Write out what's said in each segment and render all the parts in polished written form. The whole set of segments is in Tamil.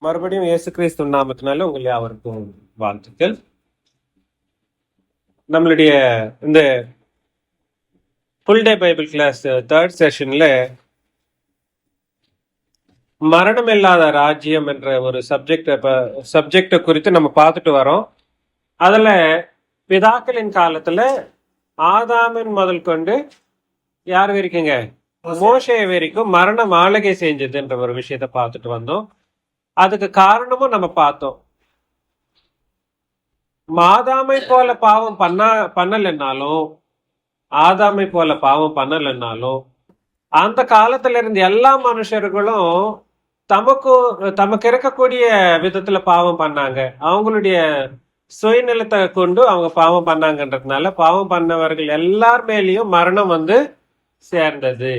மறுபடியும் இயேசு கிறிஸ்து நாமத்தினால உங்கள் யாவருக்கும் வாழ்த்துக்கள். நம்மளுடைய இந்த full day Bible class third செஷன்ல மரணம் இல்லாத ராஜ்யம் என்ற ஒரு சப்ஜெக்டை குறித்து நம்ம பார்த்துட்டு வரோம். அதுல பிதாக்களின் காலத்துல ஆதாமின் முதல் கொண்டு யார் வரைக்குங்க, மோசே வரைக்கும் மரணம் ஆளுகை செஞ்சதுன்ற ஒரு விஷயத்த பார்த்துட்டு வந்தோம். அதுக்கு காரணமும் நம்ம பார்த்தோம். ஆதாமை போல பாவம் பண்ணலைன்னாலும் அந்த காலத்துல இருந்து எல்லா மனுஷர்களும் தமக்கு இருக்கக்கூடிய விதத்துல பாவம் பண்ணாங்க. அவங்களுடைய சுயநிலத்தை கொண்டு அவங்க பாவம் பண்ணாங்கன்றதுனால பாவம் பண்ணவர்கள் எல்லார் மேலேயும் மரணம் சேர்ந்தது,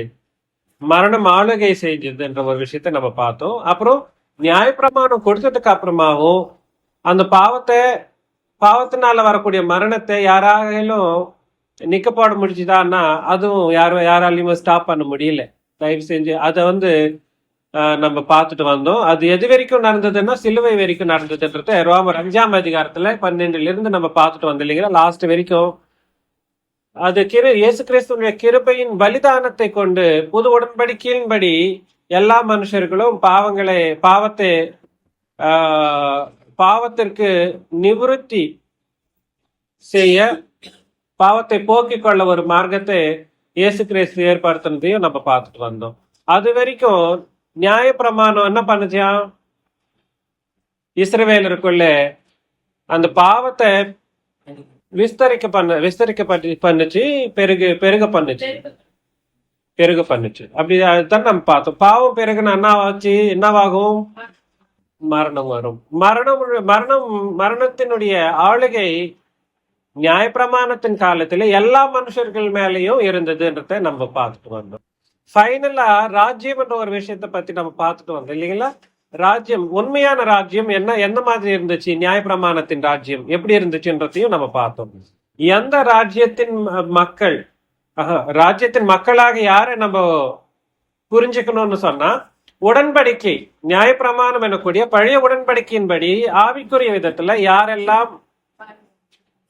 மரணம் ஆளுகை செஞ்சதுன்ற ஒரு விஷயத்த நம்ம பார்த்தோம். அப்புறம் நியாயப்பிரமாணம் கொடுத்ததுக்கு அப்புறமாவும் அந்த பாவத்தினால வரக்கூடிய மரணத்தை யாராலும் நிக்க போட முடிச்சுதான்னா அதுவும் யாராலையும் ஸ்டாப் பண்ண முடியல. தயவு செஞ்சு அதை நம்ம பார்த்துட்டு வந்தோம். அது எது வரைக்கும் நடந்ததுன்னா சிலுவை வரைக்கும் நடந்ததுன்றத ரோமர் 5ஆம் அதிகாரத்துல 12 நம்ம பார்த்துட்டு வந்தோம் இல்லைங்களா, லாஸ்ட் வரைக்கும். அது இயேசு கிறிஸ்துவின் கிருபையின் பலிதானத்தை கொண்டு புது உடன்படிக்கையின்படி எல்லா மனுஷர்களும் பாவத்திற்கு நிவர்த்தி செய்ய, பாவத்தை போக்கிக் கொள்ள ஒரு மார்க்கத்தை இயேசு கிறிஸ்து ஏற்படுத்தினதையும் நம்ம பார்த்துட்டு வந்தோம். அது வரைக்கும் நியாயப்பிரமாணம் என்ன பண்ணுச்சா, இஸ்ரவேலருக்குள்ள அந்த பாவத்தை விஸ்தரிக்க பண்ணுச்சு, பெருக பண்ணுச்சு. அப்படி அதுதான் நம்ம பார்த்தோம். பாவம் பெருகுனா என்னவாகும்? மரணம் வரும். மரணத்தினுடைய ஆளுகை நியாயப்பிரமாணத்தின் காலத்துல எல்லா மனுஷர்கள் மேலேயும் இருந்ததுன்றத நம்ம பார்த்துட்டு வந்தோம். ஃபைனலா ராஜ்யம் என்ற ஒரு விஷயத்த பத்தி நம்ம பார்த்துட்டு வந்தோம் இல்லைங்களா. ராஜ்யம், உண்மையான ராஜ்யம் எந்த மாதிரி இருந்துச்சு, நியாயப்பிரமாணத்தின் ராஜ்யம் எப்படி இருந்துச்சுன்றதையும் நம்ம பார்த்தோம். எந்த ராஜ்யத்தின் மக்களாக யாரை நம்ம புரிஞ்சுக்கணும்னு சொன்னா, உடன்படிக்கை நியாயப்பிரமாணம் எனக்கூடிய பழைய உடன்படிக்கையின்படி ஆவிக்குரிய விதத்துல யாரெல்லாம்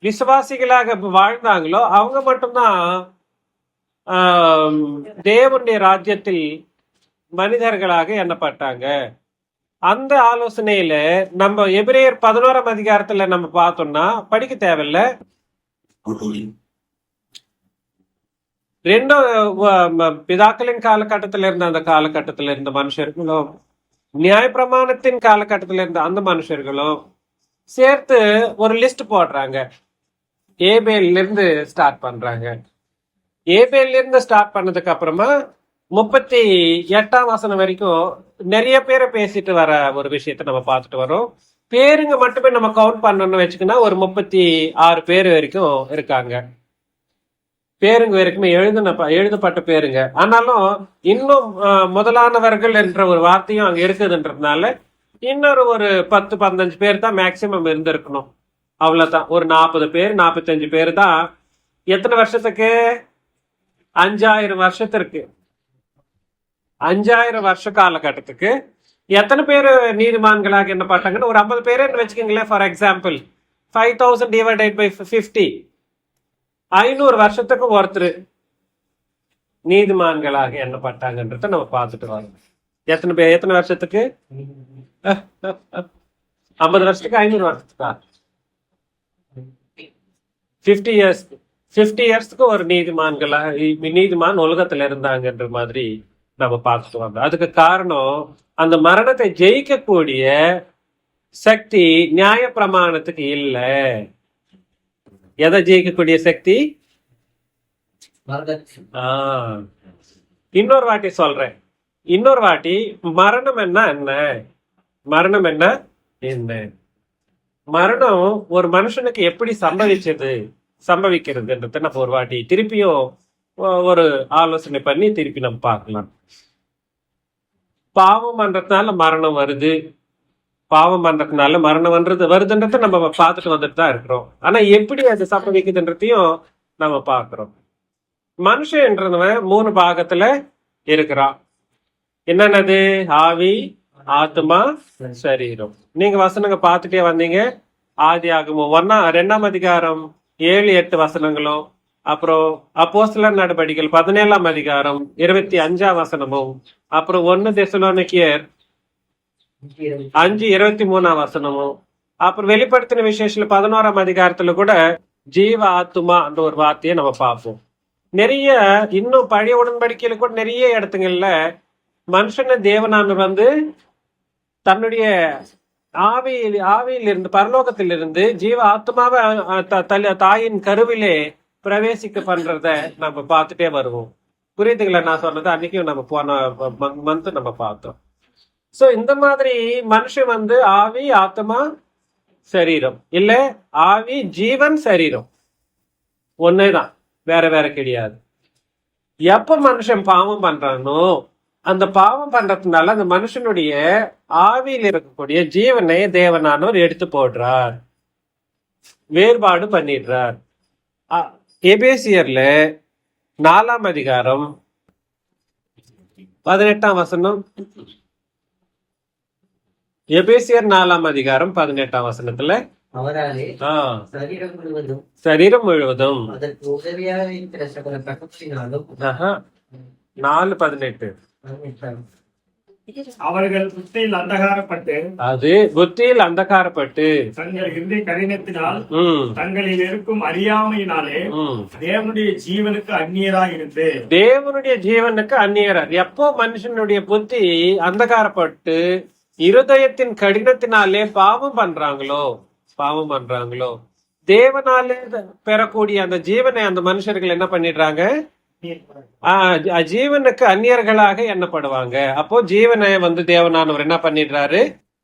விசுவாசிகளாக வாழ்ந்தாங்களோ அவங்க மட்டும்தான் தேவனுடைய ராஜ்யத்தில் மனிதர்களாக எண்ணப்பட்டாங்க. அந்த ஆலோசனையில நம்ம எபிரேயர் 11ஆம் அதிகாரத்துல நம்ம பார்த்தோம்னா, படிக்க தேவையில்லை, பிதாக்களின் காலகட்டத்தில இருந்த அந்த காலகட்டத்தில இருந்த மனுஷர்களும் நியாயப்பிரமாணத்தின் காலகட்டத்தில இருந்த அந்த மனுஷர்களும் சேர்த்து ஒரு லிஸ்ட் போடுறாங்க. ஏபேல்ல இருந்து ஸ்டார்ட் பண்றாங்க. ஏபேல்ல இருந்து ஸ்டார்ட் பண்ணதுக்கு அப்புறமா 38ஆம் வசனம் வரைக்கும் நிறைய பேரை பேசிட்டு வர ஒரு விஷயத்த நம்ம பார்த்துட்டு வரோம். பேருங்க மட்டுமே நம்ம கவுண்ட் பண்ணணும்னு வச்சுக்கோன்னா ஒரு 36 பேர் வரைக்கும் இருக்காங்க. பேருங்க வரைக்குமே எழுதப்பட்ட பேருங்க. ஆனாலும் இன்னும் முதலானவர்கள் என்ற ஒரு வார்த்தையும் அங்க இருக்குதுன்றதுனால இன்னொரு ஒரு 10-15 பேர் தான் மேக்சிமம் இருந்திருக்கணும். அவ்வளவுதான். ஒரு 40 பேர் 45 பேர் தான். எத்தனை வருஷத்துக்கு? 5000 வருஷத்திற்கு, 5000 வருஷ காலகட்டத்துக்கு எத்தனை பேர் நீதிமான்களாக என்ன பண்ணாங்கன்னு ஒரு 50 பேர் வச்சுக்கோங்களேன். ஃபார் எக்ஸாம்பிள் 5000 டிவைடட் பை 50, 500 வருஷத்துக்கு ஒருத்தர் நீதிமான்களாக எண்ணப்பட்டாங்கன்றத நம்ம பார்த்துட்டு வரோம். எத்தனை வருஷத்துக்கு? 50 வருஷத்துக்கு, 500 வருஷத்துக்கா? 50 இயர்ஸ்க்கு ஒரு நீதிமான் உலகத்துல இருந்தாங்கன்ற மாதிரி நம்ம பார்த்துட்டு வந்தோம். அதுக்கு காரணம் அந்த மரணத்தை ஜெயிக்கக்கூடிய சக்தி நியாய பிரமாணத்துக்கு இல்லை. எதை ஜெயிக்கக்கூடிய சக்தி? இன்னொரு வாட்டி சொல்றேன். மரணம் என்ன? மரணம் ஒரு மனுஷனுக்கு எப்படி சம்பவிக்கிறதுன்றத நம்ம ஒரு வாட்டி திருப்பியும் ஒரு ஆலோசனை பண்ணி திருப்பி நம்ம பார்க்கலாம். பாவம் பண்றதுனால மரணம் வருது, வருதுன்றத நம்ம பார்த்துட்டு வந்துட்டு தான் இருக்கிறோம். ஆனா எப்படி அது சம்பவிக்குதுன்றதையும் நம்ம பார்க்கிறோம். மனுஷன்றவன் 3 பாகத்துல இருக்கிறான். என்னன்னது? ஆவி, ஆத்மா சரீரம். நீங்க வசனங்க பார்த்துட்டே வந்தீங்க. ஆதியாகமம் 2ஆம் அதிகாரம் 7-8 வசனங்களும், அப்புறம் அப்போஸ்தலர் நடபடிகள் 17ஆம் அதிகாரம் 25ஆம் வசனமும், அப்புறம் 1 தெசலோனிக்கேயர் 5:23ஆம் வசனமும், அப்புறம் வெளிப்படுத்தின விசேஷத்துல 11ஆம் அதிகாரத்துல கூட ஜீவ ஆத்துமா அந்த ஒரு வார்த்தையை நம்ம பார்ப்போம். நிறைய இன்னும் பழைய உடன்படிக்கையில கூட நிறைய இடத்துங்கள்ல மனுஷன தேவனானவர் தன்னுடைய ஆவியிலிருந்து பரலோகத்திலிருந்து ஜீவ ஆத்மாவை தாயின் கருவிலே பிரவேசிக்க பண்றத நம்ம பார்த்துட்டே வருவோம். புரியுதுங்களா நான் சொன்னது? அன்னைக்கும் நம்ம போன மந்த் நம்ம பார்த்தோம். சோ இந்த மாதிரி மனுஷன் ஆவி ஆத்மா சரீரம் இல்ல, ஆவி ஜீவன் சரீரம் ஒன்னேதான், வேற வேற கிடையாது. எப்ப மனுஷன் பாவம் பண்றானோ அந்த பாவம் பண்றதுனால அந்த மனுஷனுடைய ஆவியில் இருக்கக்கூடிய ஜீவனை தேவனானவர் எடுத்து போடுறார், வேறுபாடு பண்ணிடுறார். எபேசியர்ல 4ஆம் அதிகாரம் 18ஆம் வசனம், எபேசியர் 4ஆம் அதிகாரம் 18ஆம் வசனத்துல அவராலே சரீரம் முழுவதும் அதற்கு உதவியாக இருக்கிற சகல பிரபுத்தினாலும் 4:18 அவர்கள் புத்தியில் அந்தகாரப்பட்டு தங்கள் இருதய கடினத்தினால் தங்களில் இருக்கும் அறியாமையினாலே தேவனுடைய ஜீவனுக்கு அந்நியராய் எப்போ மனுஷனுடைய புத்தி அந்தகாரப்பட்டு இருதயத்தின் கடினத்தினாலே பாவம் பண்றாங்களோ தேவனாலே பெறக்கூடிய அந்த ஜீவனை அந்த மனுஷர்கள் என்ன பண்ணிடுறாங்க? ஜீவனுக்கு அந்நியர்களாக எண்ணப்படுவாங்க. அப்போ ஜீவனை தேவனானவர் என்ன பண்ணிடுறாரு?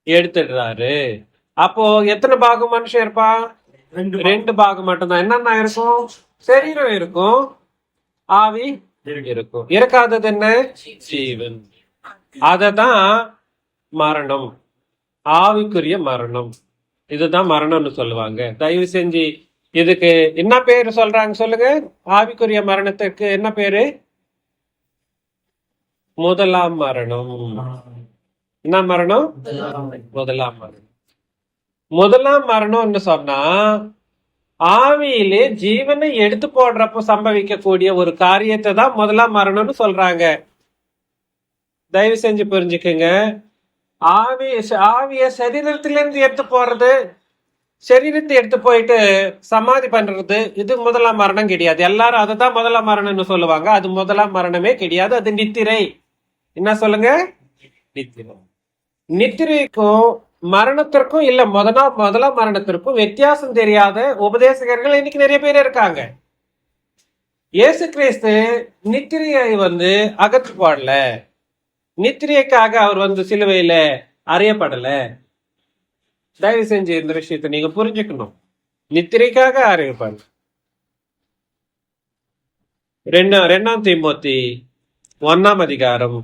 எடுத்துடுறாரு. அப்போ எத்தனை பாகம் மனுஷன் இருப்பா? 2 பாகம் மட்டும்தான். என்னென்ன இருக்கும்? சரீரம் இருக்கும், ஆவி இருக்கும். இருக்காதது என்ன? ஜீவன். அததான் மரணம், ஆவிக்குரிய மரணம். இதுதான் மரணம்னு சொல்லுவாங்க. தயவு செஞ்சு இதுக்கு என்ன பேரு சொல்றாங்க சொல்லுங்க? ஆவிக்குரிய மரணத்துக்கு என்ன பேரு? முதலாம் மரணம். என்ன மரணம்? முதலாம் மரணம். முதலாம் மரணம்னு சொன்னா ஆவியிலே ஜீவனை எடுத்து போடுறப்போ சம்பவிக்கக்கூடிய ஒரு காரியத்தை தான் முதலாம் மரணம்னு சொல்றாங்க. தயவு செஞ்சு புரிஞ்சுக்குங்க. ஆவிய சரீரத்திலிருந்து எடுத்து போறது, சரீரத்தை எடுத்து போயிட்டு சமாதி பண்றது, இது முதலாம் மரணம் கிடையாது. எல்லாரும் அதுதான் முதலாம் மரணம்னு சொல்லுவாங்க. அது முதலாம் மரணமே கிடையாது, அது நித்திரை. என்ன சொல்லுங்க? நித்திரை. நித்திரைக்கும் மரணத்திற்கும் இல்ல முதலாம் மரணத்திற்கும் வித்தியாசம் தெரியாத உபதேசகர்கள் இன்னைக்கு நிறைய பேர் இருக்காங்க. இயேசு கிறிஸ்து நித்திரையை அகற்று போடல, நித்திரைக்காக அவர் சிலுவையில அறையப்படல. தயவு செஞ்சு இந்த விஷயத்தை நீங்க புரிஞ்சுக்கணும். நித்திரைக்காக அறையப்படல. 2 தீமோத்தி 1ஆம் அதிகாரம்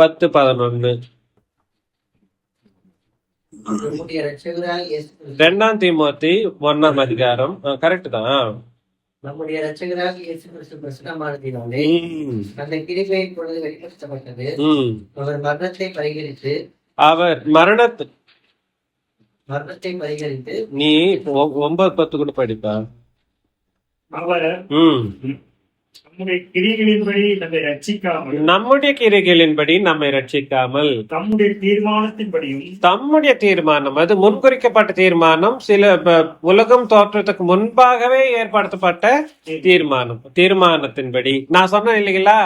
10-11. 2 தீமோத்தி 1ஆம் அதிகாரம் கரெக்ட் தான். நம்முடைய இரட்சகராக இயேசு கிறிஸ்து பிரசன்னமானதினாலே அந்த கிருபை இப்பொழுது வெளிப்படுத்தப்பட்டது. அவர் மரணத்தை பரிகரித்து நீ 9-10 கூட படிப்பா. அவர் நம்முடைய கிரிகளின்படி நம்மை ரட்சிக்காமல் தம்முடைய தீர்மானம், அது முன்குறிக்கப்பட்ட தீர்மானம், சில உலகம் தோற்றத்துக்கு முன்பாகவே ஏற்படுத்தப்பட்ட தீர்மானத்தின்படி. நான் சொன்னேன் இல்லைங்களா,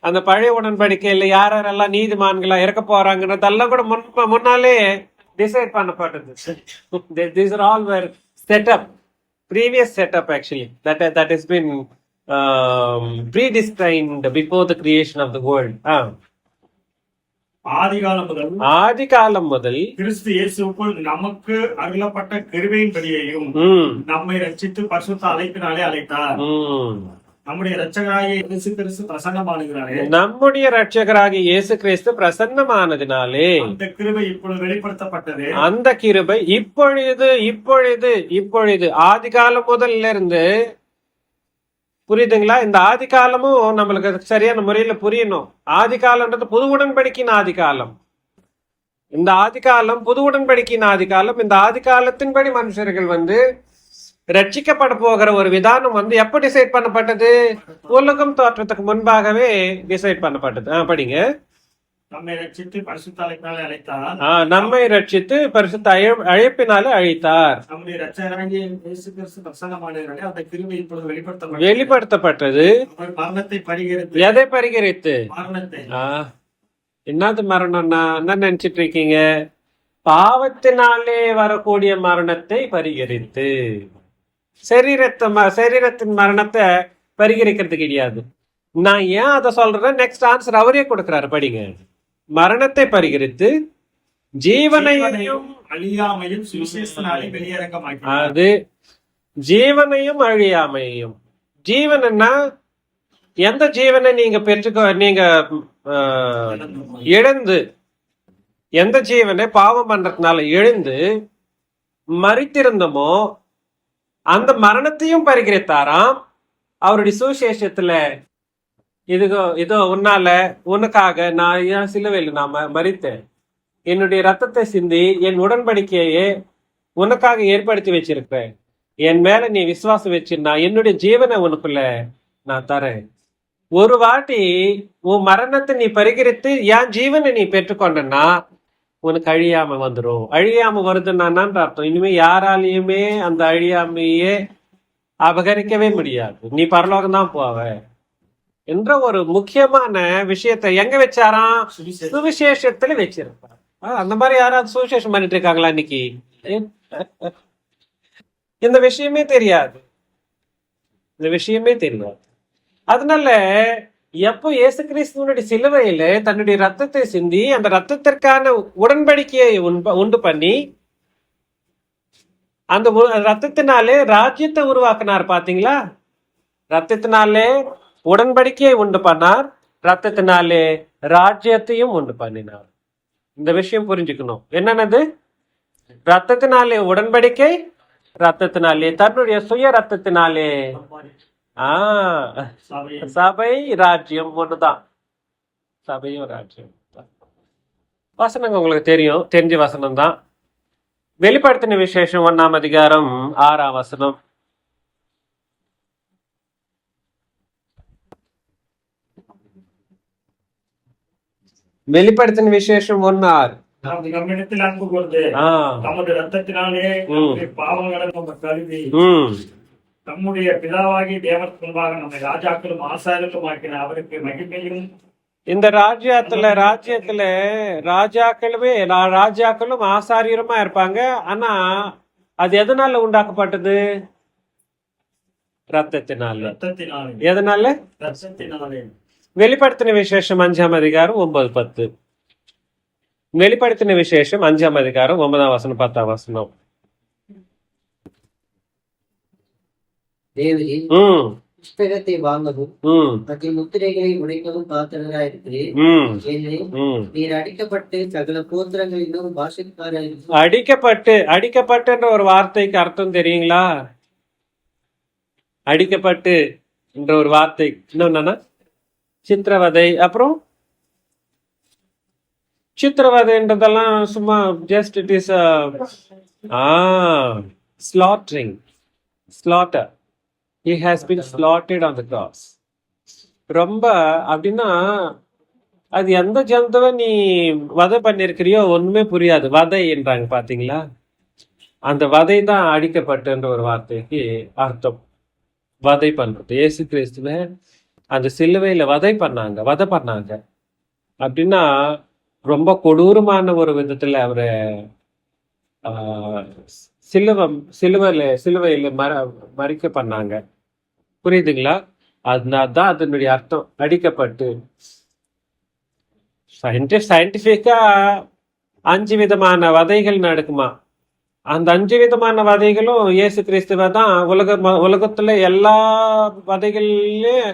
அந்த பழைய உடன்படிக்கையில யாரெல்லாம் நீதிமான்களா இருக்க போறாங்கன்றதெல்லாம் கூட முன்னாலே டிசைட் பண்ணப்பட்டது. These are all were set up, previous setup actually that has been predestined before the creation of the world. ஆதிகாலம் முதல் கிறிஸ்து இயேசுவுக்குள் நமக்கு அருளப்பட்ட கிருபையின்படியையும் நம்மை ரட்சித்து பரிசுத்த அழைப்பினாலே அழைத்தார். நம்முடைய இரட்சகராகிய இயேசு கிறிஸ்து பிரசன்னமானதினாலே அந்த கிருபை இப்பொழுது வெளிப்படுத்தப்பட்டது. அந்த கிருபை இப்பொழுது ஆதிகாலம் முதல்ல இருந்து புரியுதுங்களா? இந்த ஆதி காலமும் நம்மளுக்கு அது சரியான முறையில புரியணும். ஆதி காலம்ன்றது புது உடன்படிக்கையின் ஆதி காலம். இந்த ஆதி காலம் புது உடன்படிக்கையின் ஆதி காலம். இந்த ஆதி காலத்தின்படி மனுஷர்கள் ரட்சிக்கப்பட போகிற ஒரு விதானம் எப்ப டிசைட் பண்ணப்பட்டது? உலகம் தோற்றத்துக்கு முன்பாகவே டிசைட் பண்ணப்பட்டது. படிங்க. நம்மை ரட்சித்து பரிசுத்த அழைப்பினாலே அழைத்தார். நம்மை ரட்சித்து பரிசுத்த அழைப்பினாலே அழைத்தார். நம்முடைய ரட்சகராகிய இயேசு கிறிஸ்து பிரசன்னமானதினாலே அந்த கிருபை இப்பொழுது வெளிப்படுத்தப்பட்டது. அவர் மரணத்தை பரிகரித்து. எதை பரிகரித்து? மரணத்தை. என்னது மரணம்னா என்ன நினைச்சிட்டு இருக்கீங்க? பாவத்தினாலே வரக்கூடிய மரணத்தை பரிகரித்து. சரீரத்தின் மரணத்தை பரிகரிக்கிறது கிடையாது. நான் ஏன் அதை சொல்றேன்? நெக்ஸ்ட் ஆன்சர் அவரே கொடுக்கிறாரு, படிங்க. மரணத்தை பரிகரித்து ஜீவனையும் அழியாமையும் சுவிசேஷத்தினாலே வெளியரங்கமாக்கினார். அது ஜீவனையும் அழியாமையும். ஜீவனா எந்த ஜீவனை நீங்க நீங்க இழந்து, எந்த ஜீவனை பாவம் பண்றதுனால எழுந்து மரித்திருந்தமோ அந்த மரணத்தையும் பரிகரித்தாராம். அவருடைய சுவிசேஷத்துல இதோ உனக்காக நான் ஏன் சிலுவையில் நான் மரித்தேன், என்னுடைய ரத்தத்தை சிந்தி என் உடன்படிக்கையே உனக்காக ஏற்படுத்தி வச்சிருக்கிறேன், என் மேல நீ விசுவாசம் வச்சிருந்தா என்னுடைய ஜீவனை உனக்குள்ள நான் தரேன். ஒரு வாட்டி உன் மரணத்தை நீ பரிகரித்து என் ஜீவனை நீ பெற்றுக்கொண்டனா உனக்கு அழியாம வந்துடும். அழியாம வருதுன்னா அர்த்தம் இனிமே யாராலையுமே அந்த அழியாமையே அபகரிக்கவே முடியாது, நீ பரலோகம் தான் போவ என்ற ஒரு முக்கியமான விஷயத்தை எங்க வச்சாராம்? சுவிசேஷத்துல வச்சிருப்பார். அந்த மாதிரி யாராவது சுவிசேஷம் பண்ணிட்டு இருக்காங்களா இன்னைக்கு? இந்த விஷயமே தெரியாது, இந்த விஷயமே தெரியாது. அதனால எப்போ இயேசு கிறிஸ்துவனுடைய சிலுவையில தன்னுடைய ரத்தத்தை சிந்தி அந்த ரத்தத்திற்கான உடன்படிக்கையை உண்டு பண்ணி அந்த ரத்தத்தினாலே ராஜ்யத்தை உருவாக்கினார். பாத்தீங்களா? ரத்தத்தினாலே உடன்படிக்கையை உண்டு பண்ணார், ரத்தத்தினாலே ராஜ்யத்தையும் உண்டு பண்ணினார். இந்த விஷயம் புரிஞ்சுக்கணும். என்னன்னது? ரத்தத்தினாலே உடன்படிக்கை, ரத்தத்தினாலே தன்னுடைய சுய ரத்தத்தினாலே சபை, ராஜ்யம் ஒண்ணுதான். சபையும் ராஜ்யம். வசனங்க உங்களுக்கு தெரிஞ்ச வசனம் தான். வெளிப்படுத்தின விசேஷம் 1ஆம் அதிகாரம் 6ஆம் வசனம். வெளிப்படுத்தின விசேஷம் 1:6. நம்மிடத்தில் அன்பு கூர்ந்து தமது ரத்தத்தினாலே பாவங்களை கழுவி நம்முடைய பிதாவாகி தேவனுக்கு முன்பாக நம்மை ராஜாக்களும் ஆசாரியர்களும் ஆக்கின அவருக்கு மகிமையும். இந்த ராஜ்யத்துல ராஜாக்களும் ஆசாரியருமா இருப்பாங்க. ஆனா அது எதனால உண்டாக்கப்பட்டது? ரத்தத்தினால. எதனால? ரத்தத்தினாலே. வெளிப்படுத்தின விசேஷம் 5ஆம் அதிகாரம் 9-10. வெளிப்படுத்தின விசேஷம் 5ஆம் அதிகாரம் 9ஆம் வசனம் 10ஆம் வசனம். தேவரே, புஸ்தகத்தை வாங்கவும் அதில் முத்திரைகளை உடைக்கவும் பாத்திரராயிருக்கிறேன். நீர் அடிக்கப்பட்டு சகல கோத்திரங்களிலும் பாஷைக்காரர்களும். அடிக்கப்பட்டுன்ற ஒரு வார்த்தைக்கு அர்த்தம் தெரியுங்களா? அடிக்கப்பட்டு என்ற ஒரு வார்த்தை என்னன்னா சித்திரவதை. அப்புறம் சித்திரவதைன்றதெல்லாம் சும்மா just it is slaughtering. Slaughter. He has been slaughtered on the cross. ரொம்ப அப்படின்னா அது எந்த ஜந்துவை நீ வதை பண்ணிருக்கிறியோ ஒண்ணுமே புரியாது. வதை என்றாங்க பாத்தீங்களா? அந்த வதை தான் அடிக்கப்பட்டுன்ற ஒரு வார்த்தைக்கு அர்த்தம். வதை பண்றது. இயேசு கிறிஸ்துவ அந்த சிலுவையில வதை பண்ணாங்க அப்படின்னா ரொம்ப கொடூரமான ஒரு விதத்துல அவரை சிலுவையில மறிக்க பண்ணாங்க. புரியுதுங்களா? அதுதான் அதனுடைய அர்த்தம், அடிக்கப்பட்டு. சயின்டிபிக்கா 5 விதமான வதைகள் நடக்குமா? அந்த 5 விதமான வதைகளும் இயேசு கிறிஸ்துவ தான். உலகத்துல எல்லா வதைகள்லயும்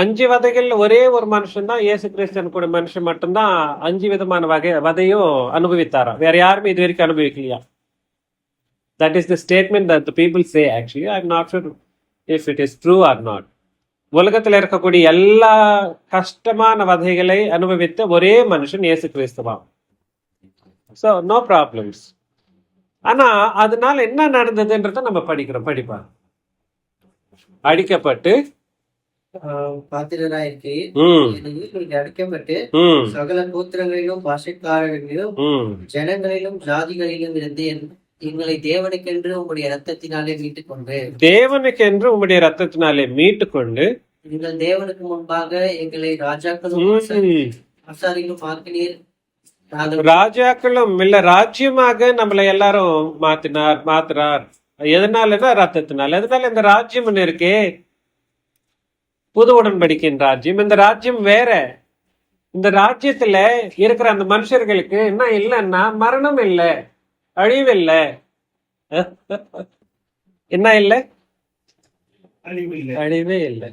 5 வதைகள் ஒரே ஒரு மனுஷன் தான், இயேசு கிறிஸ்தன் கூட மனுஷன் மட்டும்தான் 5 விதமான வதையும் அனுபவித்தாரா. வேற யாருமே இது வரைக்கும் அனுபவிக்கலையா? That is the statement that the people say. Actually, I'm not sure if it is true or not. உலகத்துல இருக்கக்கூடிய எல்லா கஷ்டமான வதைகளை அனுபவித்த ஒரே மனுஷன் இயேசு கிறிஸ்துவாம். So no problems. ஆனா அதனால என்ன நடந்ததுன்றத நம்ம படிப்பா. அடிக்கப்பட்டு பாத்திரராயிருக்கிறீர். ம் நீங்கள் அடிக்கப்பட்டு ம் சகல கோத்திரங்களிலும் பாஷைக்காரர்களிலும் ம் ஜனங்களிலும் ஜாதிகளிலும் இருந்து எங்களை தேவனுக்கென்று உங்களுடைய இரத்தத்தினாலே மீட்டுக் கொண்டு தேவனுக்கென்று உம்முடைய ரத்தத்தினாலே மீட்டு கொண்டு நீங்கள் தேவனுக்கு முன்பாக எங்களை ராஜாக்களும் ஆசாரிகளும் ஆக்கினீர். நாங்கள் ராஜாக்களும் இல்ல ராஜ்யமாக நம்மளை எல்லாரும் மாத்துறார். எதனாலன்னா ரத்தத்தினால. எதனால இந்த ராஜ்யம் இருக்கே, புது உடன்படிக்கையின் ராஜ்யம். இந்த ராஜ்யம் வேற. இந்த ராஜ்யத்துல இருக்கிற அந்த மனுஷர்களுக்கு என்ன இல்லைன்னா மரணம் இல்லை, அழிவு இல்லை. என்ன இல்லை? அழிவே இல்லை.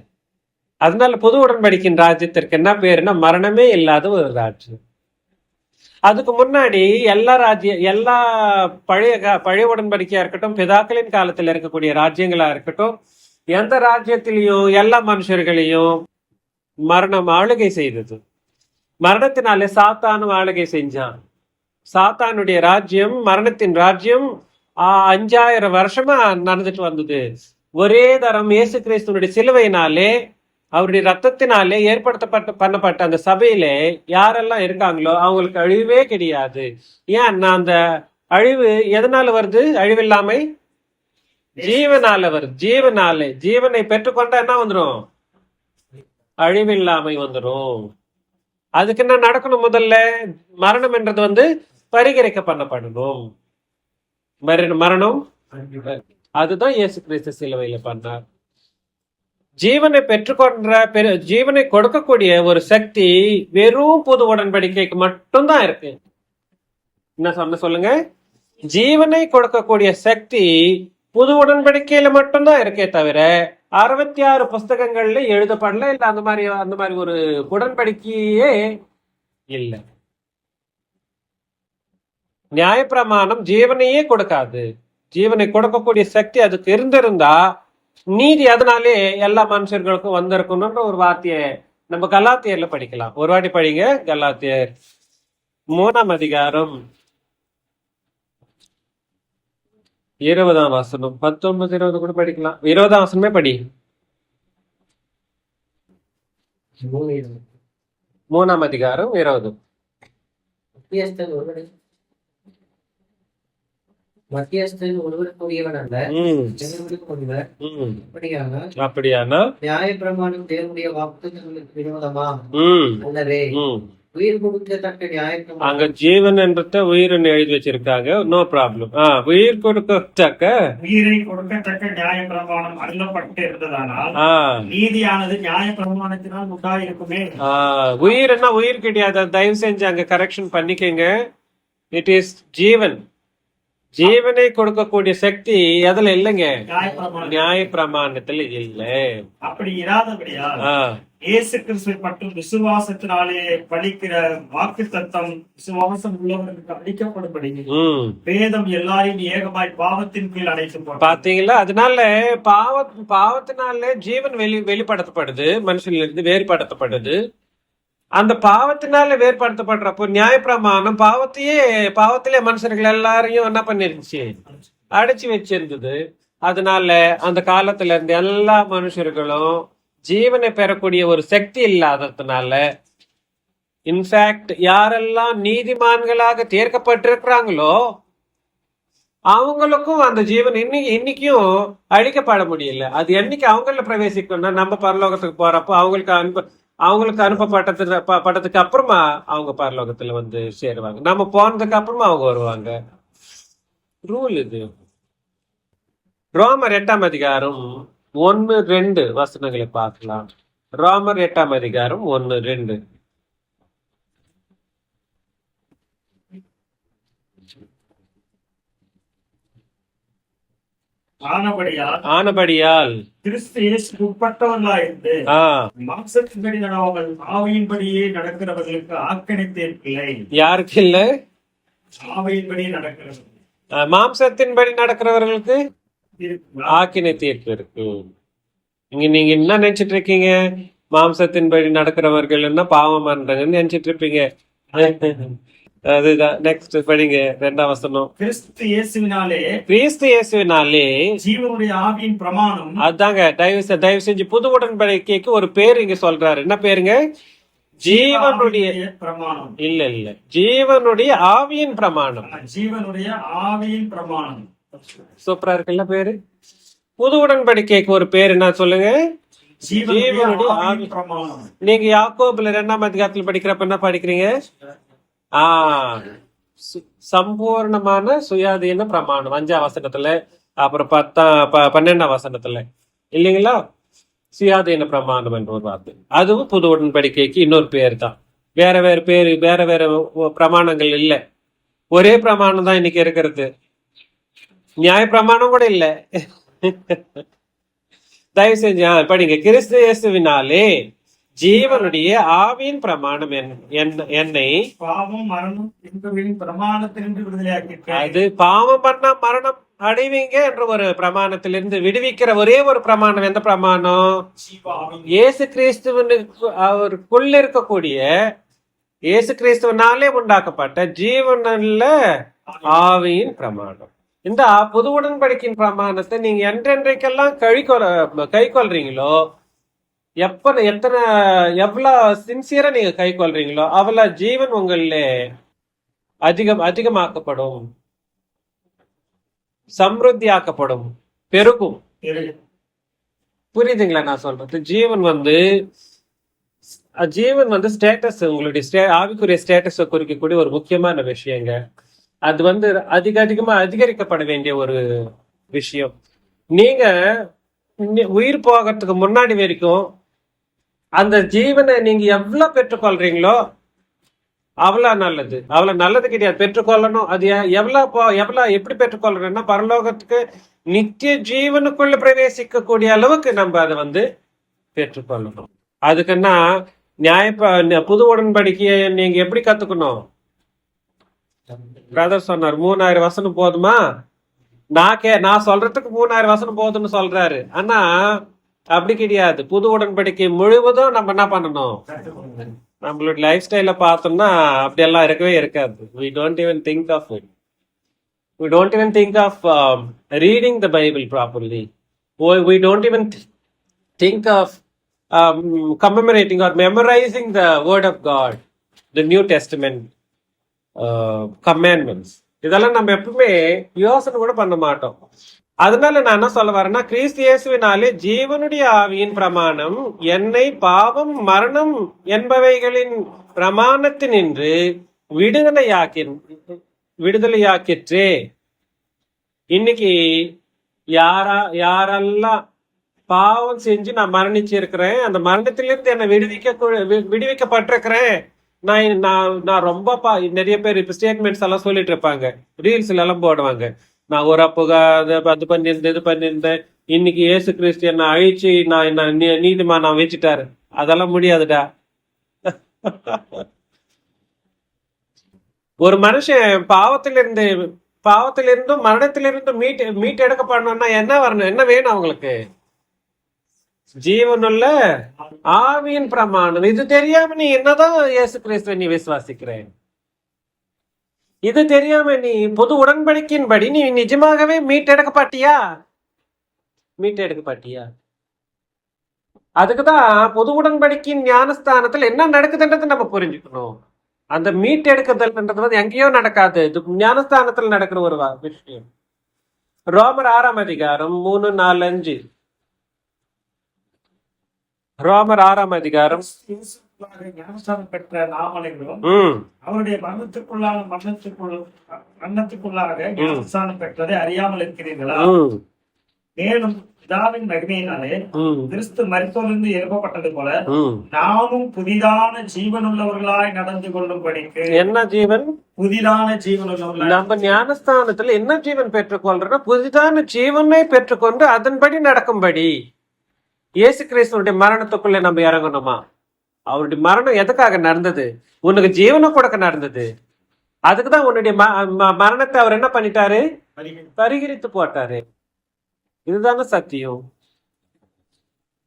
அதனால புது உடன்படிக்கையின் ராஜ்யத்திற்கு என்ன பேருன்னா மரணமே இல்லாத ஒரு ராஜ்யம். அதுக்கு முன்னாடி எல்லா பழைய உடன்படிக்கையா இருக்கட்டும், பிதாக்களின் காலத்துல இருக்கக்கூடிய ராஜ்யங்களா இருக்கட்டும், எந்த ராஜ்யத்திலையும் எல்லா மனுஷர்களையும் மரணம் ஆளுகை செய்தது. மரணத்தினாலே சாத்தானும் ஆளுகை செஞ்சான். சாத்தானுடைய ராஜ்யம், மரணத்தின் ராஜ்யம் 5000 வருஷமா நடந்துட்டு வந்தது. ஒரே தரம் இயேசு கிறிஸ்துவனுடைய சிலுவையினாலே, அவருடைய ரத்தத்தினாலே பண்ணப்பட்ட அந்த சபையில யாரெல்லாம் இருக்காங்களோ அவங்களுக்கு அழிவே கிடையாது. ஏன்னா அந்த அழிவு எதனால வருது? அழிவில்லாமை ஜீவனால வருது. ஜீவனை பெற்றுக்கொண்டா என்ன வந்துடும்? அழிவில்லாமை வந்துடும். அதுக்கு என்ன நடக்கணும்? முதல்ல மரணம் என்றது பரிகரிக்க பண்ணப்படணும். மரணம் அதுதான் இயேசு கிறிஸ்து சிலுவையில பண்ணார். ஜீவனை கொடுக்கக்கூடிய ஒரு சக்தி வெறும் புது உடன்படிக்கைக்கு மட்டும்தான் இருக்கு. என்ன சொல்லுங்க? ஜீவனை கொடுக்கக்கூடிய சக்தி புது உடன்படிக்கையில மட்டும்தான் இருக்கே தவிர 66 புஸ்தகங்கள்ல எழுதப்படல. இல்ல அந்த மாதிரி ஒரு உடன்படிக்கையே இல்லை. நியாயப்பிரமாணம் ஜீவனையே கொடுக்காது. ஜீவனை கொடுக்கக்கூடிய சக்தி அதுக்கு இருந்திருந்தா நீதி அதனாலே எல்லா மனுஷர்களுக்கும் வந்திருக்கணும்ன்ற ஒரு வார்த்தையை நம்ம கலாத்தியர்ல படிக்கலாம். ஒரு வாட்டி படிங்க. கலாத்தியர் 3ஆம் அதிகாரம் 20ஆம் வசனம். 19, 20 கூட படிக்கலாம். 20ஆம் வசனமே படி. 3ஆம் அதிகாரம் 20. மத்தியஸ்தன் ஒருவருக்குரியவன் அல்ல, ஒருவர். அப்படியானா நியாயப்பிரமாணம் தேவனுடைய வாக்குத்தத்தங்களுக்கு விரோதமா? அல்லவே உயிர் கொடுக்கத்தக்க நியாயப்பிரமாணம். அங்க ஜீவன் என்றத உயிர்னு எழுதி வச்சிருக்காங்க. No problem. உயிரை கொடுக்கத்தக்க நியாயப்பிரமாணம் அருளப்பட்டு இருந்ததானால் நீதியானது நியாயப்பிரமாணத்தினால் உண்டாயிருக்குமே. உயிர்னா உயிர் கிடையாது. தயவு செஞ்சு அங்க கரெக்ஷன் பண்ணிக்கங்க. இட் இஸ் ஜீவன். ஜீவனை கொடுக்கக்கூடிய சக்தி அதுல இல்லைங்க, நியாய பிரமாணத்துல இல்ல. அப்படி இராதபடியா இயேசு கிறிஸ்துவை மற்றும் விசுவாசத்தினாலே பலிக்கிற வாக்கு தத்தம் விசுவாசம் உள்ளவர்களுக்கு அளிக்கப்படும்படி வேதம் எல்லாரையும் ஏகமாய் பாவத்தின் கீழ் அடைத்து பாத்தீங்களா? அதனால பாவத்தினாலே ஜீவன் வெளிப்படுத்தப்படுது, மனுஷனிலிருந்து வேறுபடுத்தப்படுது. அந்த பாவத்தினால வேறுபடுத்தப்படுறப்போ நியாயப்பிரமாணம் பாவத்திலே மனுஷர்கள் எல்லாரையும் என்ன பண்ணிருந்துச்சு? அடைச்சு வச்சிருந்தது. அதனால அந்த காலத்துல இருந்து எல்லா மனுஷர்களும் ஜீவனை பெறக்கூடிய ஒரு சக்தி இல்லாததுனால, இன்ஃபேக்ட் யாரெல்லாம் நீதிமான்களாக தீர்க்கப்பட்டிருக்கிறாங்களோ அவங்களுக்கும் அந்த ஜீவன் இன்னைக்கும் அழிக்கப்பட முடியல. அது என்னைக்கு அவங்கள பிரவேசிக்கணும்னா நம்ம பரலோகத்துக்கு போறப்போ அவங்களுக்கு அனுப்பப்பட்டதுக்கு அப்புறமா அவங்க பரலோகத்துல சேருவாங்க. நம்ம போனதுக்கு அப்புறமா அவங்க வருவாங்க. ரூல் இது. ரோமர் 8ஆம் அதிகாரம் 1-2 வசனங்களை பார்க்கலாம். ரோமர் 8ஆம் அதிகாரம் 1-2. ஆனபடியால் கிறிஸ்து இயேசுவுக்கு உட்பட்டவர்களாயிருந்து மாம்சத்தின்படி நடவாமல் ஆவியின்படியே நடக்கிறவர்களுக்கு ஆக்கினை தீர்ப்பில்லை. யாருக்கு இல்ல? ஆவியின்படி நடக்கிறவர்கள். மாம்சத்தின்படி நடக்கிறவர்களுக்கு ஆக்கினை தீர்ப்பு இருக்கு. இங்க நீங்க என்ன நினைச்சிட்டு இருக்கீங்க? மாம்சத்தின்படி நடக்கிறவர்கள் என்ன பாவம் பண்றாங்கன்னு நினைச்சிட்டு இருப்பீங்க. அதுதான். நெக்ஸ்ட் படிங்க 2ஆம் வசனம். கிறிஸ்து இயேசுவினாலே கிறிஸ்து இயேசுவினாலே ஜீவனுடைய ஆவியின் பிரமாணம். அதாங்க, தயவு செஞ்சு புது உடன்படிக்கைக்கு ஒரு பேர் இங்க சொல்றாரு. என்ன பேருங்க? ஜீவனுடைய பிரமாணம். இல்ல ஜீவனுடைய ஆவியின் பிரமாணம். ஜீவனுடைய ஆவியின் பிரமாணம். சூப்பரா இருக்குல்ல பேரு. புது உடன்படிக்கைக்கு ஒரு பேர் என்ன சொல்லுங்க? ஜீவனுடைய ஆவி பிரமாணம். நீங்க யாக்கோபுல 2ஆம் அதிகாரத்துல படிக்கிறப்ப என்ன படிக்கிறீங்க? சம்பூர்ணமான சுயாதீன பிரமாணம் 5ஆம் வசனத்துல, அப்புறம் 12ஆம் வசனத்துல இல்லைங்களா? சுயாதீன பிரமாணம் என்ற ஒரு வார்த்தை. அதுவும் புது உடன்படிக்கைக்கு இன்னொரு பேர் தான். வேற வேற பிரமாணங்கள் இல்லை. ஒரே பிரமாணம் தான் இன்னைக்கு இருக்கிறது. நியாய பிரமாணம் கூட இல்லை. தயவு செஞ்சு படிங்க. கிறிஸ்து இயேசுவினாலே ஜீவனுடைய ஆவியின் பிரமாணம் என்னை பாவம் மரணம் என்பவரின் பிரமாணத்திலிருந்து விடுதலையாக்கி, அது பாவம் பண்ணா மரணம் அடைவீங்க என்ற ஒரு பிரமாணத்திலிருந்து விடுவிக்கிற ஒரே ஒரு பிரமாணம். எந்த பிரமாணம்? இயேசு கிறிஸ்துவனுக்கு அவருக்குள்ள இருக்கக்கூடிய இயேசு கிறிஸ்துவனாலே உண்டாக்கப்பட்ட ஜீவனுள்ள ஆவியின் பிரமாணம். இந்த புது உடன்படிக்கையின் பிரமாணத்தை நீங்க என்றென்றைக்கெல்லாம் கை கொள்றீங்களோ, எவ்வளவு சின்சியரா நீங்க கை கொள்றீங்களோ அவ்வளவு ஜீவன் உங்கள அதிகமாக்கப்படும், சம்ருத்தியாக்கப்படும், பெருகும். புரியுதுங்களா நான் சொல்றது? ஜீவன் வந்து ஸ்டேட்டஸ், உங்களுடைய ஆவிக்குரிய ஸ்டேட்டஸை குறிக்கக்கூடிய ஒரு முக்கியமான விஷயங்க. அது அதிகமா அதிகரிக்கப்பட வேண்டிய ஒரு விஷயம். நீங்க உயிர் போகிறதுக்கு முன்னாடி வரைக்கும் அந்த ஜீவனை நீங்க எவ்வளவு பெற்றுக்கொள்றீங்களோ அவ்வளவு நல்லது கிடையாது. பெற்றுக்கொள்ளணும். அது எவ்வளவு எப்படி பெற்றுக்கொள்றோம்னா, பரலோகத்துக்கு நித்திய ஜீவனுக்குள்ள பிரவேசிக்க கூடிய அளவுக்கு நம்ம அதை பெற்றுக்கொள்ளணும். அதுக்குன்னா புது உடன்படிக்கையை நீங்க எப்படி கத்துக்கணும்? பிரதர் சொன்னார் 3000 வசனம் போதுமா? நான் சொல்றதுக்கு 3000 வசனம் போதும்னு சொல்றாரு. ஆனா அப்படி கிடையாது. புது உடன்படிக்கை முழுவதும் நம்ம என்ன பண்ணணும்? நம்மளோட லைஃப் ஸ்டைல பார்த்தோம்னா அப்படியெல்லாம் இருக்கவே இருக்காது. We don't even think of reading the Bible properly. We don't even think of commemorating or memorizing the Word of God, the New Testament commandments. இதெல்லாம் நம்ம எப்பவுமே யோசனை கூட பண்ண மாட்டோம். அதனால நான் என்ன சொல்ல வரேன்னா, கிறிஸ்து இயேசுவினாலே ஜீவனுடைய ஆவியின் பிரமாணம் என்னை பாவம் மரணம் என்பவைகளின் பிரமாணத்தினின்று விடுதலையாக்கிற்றே. இன்னைக்கு யாரெல்லாம் பாவம் செஞ்சு நான் மரணிச்சு இருக்கிறேன், அந்த மரணத்திலிருந்து என்னை விடுவிக்கப்பட்டிருக்கிறேன். நான் ரொம்ப நிறைய பேர் இப்ப ஸ்டேட்மெண்ட்ஸ் எல்லாம் சொல்லிட்டு இருப்பாங்க, ரீல்ஸ்ல எல்லாம் போடுவாங்க. நான் ஒரு அது பண்ணியிருந்தேன், இது பண்ணியிருந்தேன், இன்னைக்கு இயேசு கிறிஸ்து என்ன அழிச்சு நான் நீதிமா நான் வச்சுட்டாரு. அதெல்லாம் முடியாதுடா. ஒரு மனுஷன் பாவத்திலிருந்தும் மரணத்திலிருந்தும் மீட் எடுக்கப்படணும்னா என்ன வரணும்? என்ன வேணும் அவங்களுக்கு? ஜீவனுள்ள ஆவியின் பிரமாணம். இது தெரியாம நீ என்னதான் இயேசு கிறிஸ்துவை நீ விசுவாசிக்கிறேன்? இது தெரியாம நீ புது உடன்படிக்கையின்படி நீ நிஜமாகவே மீட்டெடுக்கப்பட்டியா? அதுக்குதான் புது உடன்படிக்கையின் ஞானஸ்தானத்துல என்ன நடக்குதுன்றது நம்ம புரிஞ்சுக்கணும். அந்த மீட்டெடுக்குதல்ன்றது எங்கேயோ நடக்காது, இது ஞானஸ்தானத்துல நடக்கிற ஒரு விஷயம். ரோமர் 6ஆம் அதிகாரம் 3, 4, 5. ரோமர் 6ஆம் அதிகாரம். ஞானஸ்தானம் பெற்ற நாம் அனைவரும் அவருடைய மரணத்துக்குள்ளாக ஞானஸ்தானம் பெற்றதை அறியாமல் இருக்கிறீர்களா? மேலும் பிதாவின் மகிமையினாலே கிறிஸ்து மரித்தோரிலிருந்து எழுப்பப்பட்டது போல நாமும் புதிதான ஜீவனுள்ளவர்களாய் நடந்து கொள்ளும்படிக்கு. என்ன ஜீவன்? புதிதான ஜீவனுள்ளவர்கள். நம்ம ஞானஸ்தானத்துல என்ன ஜீவன் பெற்றுக்கொள்றோம்? புதிதான ஜீவனை பெற்றுக்கொண்டு அதன்படி நடக்கும்படி. இயேசு கிறிஸ்துவனுடைய மரணத்துக்குள்ள நம்ம இறங்கணுமா? அவருடைய மரணம் எதுக்காக நடந்தது? உனக்கு ஜீவனை கொடுக்க நடந்தது. அதுக்குதான் உன்னுடைய மரணத்தை அவர் என்ன பண்ணிட்டாரு? பரிகரித்து போட்டாரு. இதுதாங்க சத்தியம்.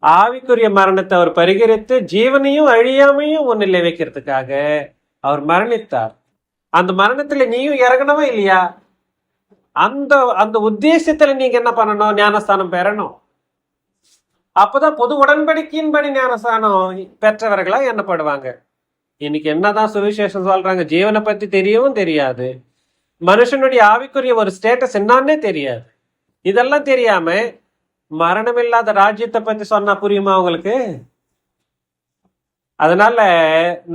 ஆவிக்குரிய மரணத்தை அவர் பரிகரித்து ஜீவனையும் அழியாமையும் ஒன்னில் வைக்கிறதுக்காக அவர் மரணித்தார். அந்த மரணத்துல நீயும் இறங்கணுமா இல்லையா? அந்த அந்த உத்தேசத்துல நீங்க என்ன பண்ணணும்? ஞானஸ்தானம் பெறணும். அப்பதான் பொது உடன்படிக்கையின்படி ஞானஸ்தானம் பெற்றவர்களா எண்ணப்படுவாங்க. இன்னைக்கு என்னதான் சுவிசேஷம் சொல்றாங்க, ஜீவனை பத்தி தெரியவும் தெரியாது, மனுஷனுடைய ஆவிக்குரிய ஒரு ஸ்டேட்டஸ் என்னன்னே தெரியாது. இதெல்லாம் தெரியாம மரணம் இல்லாத ராஜ்யத்தை பத்தி சொன்னா புரியுமா உங்களுக்கு? அதனால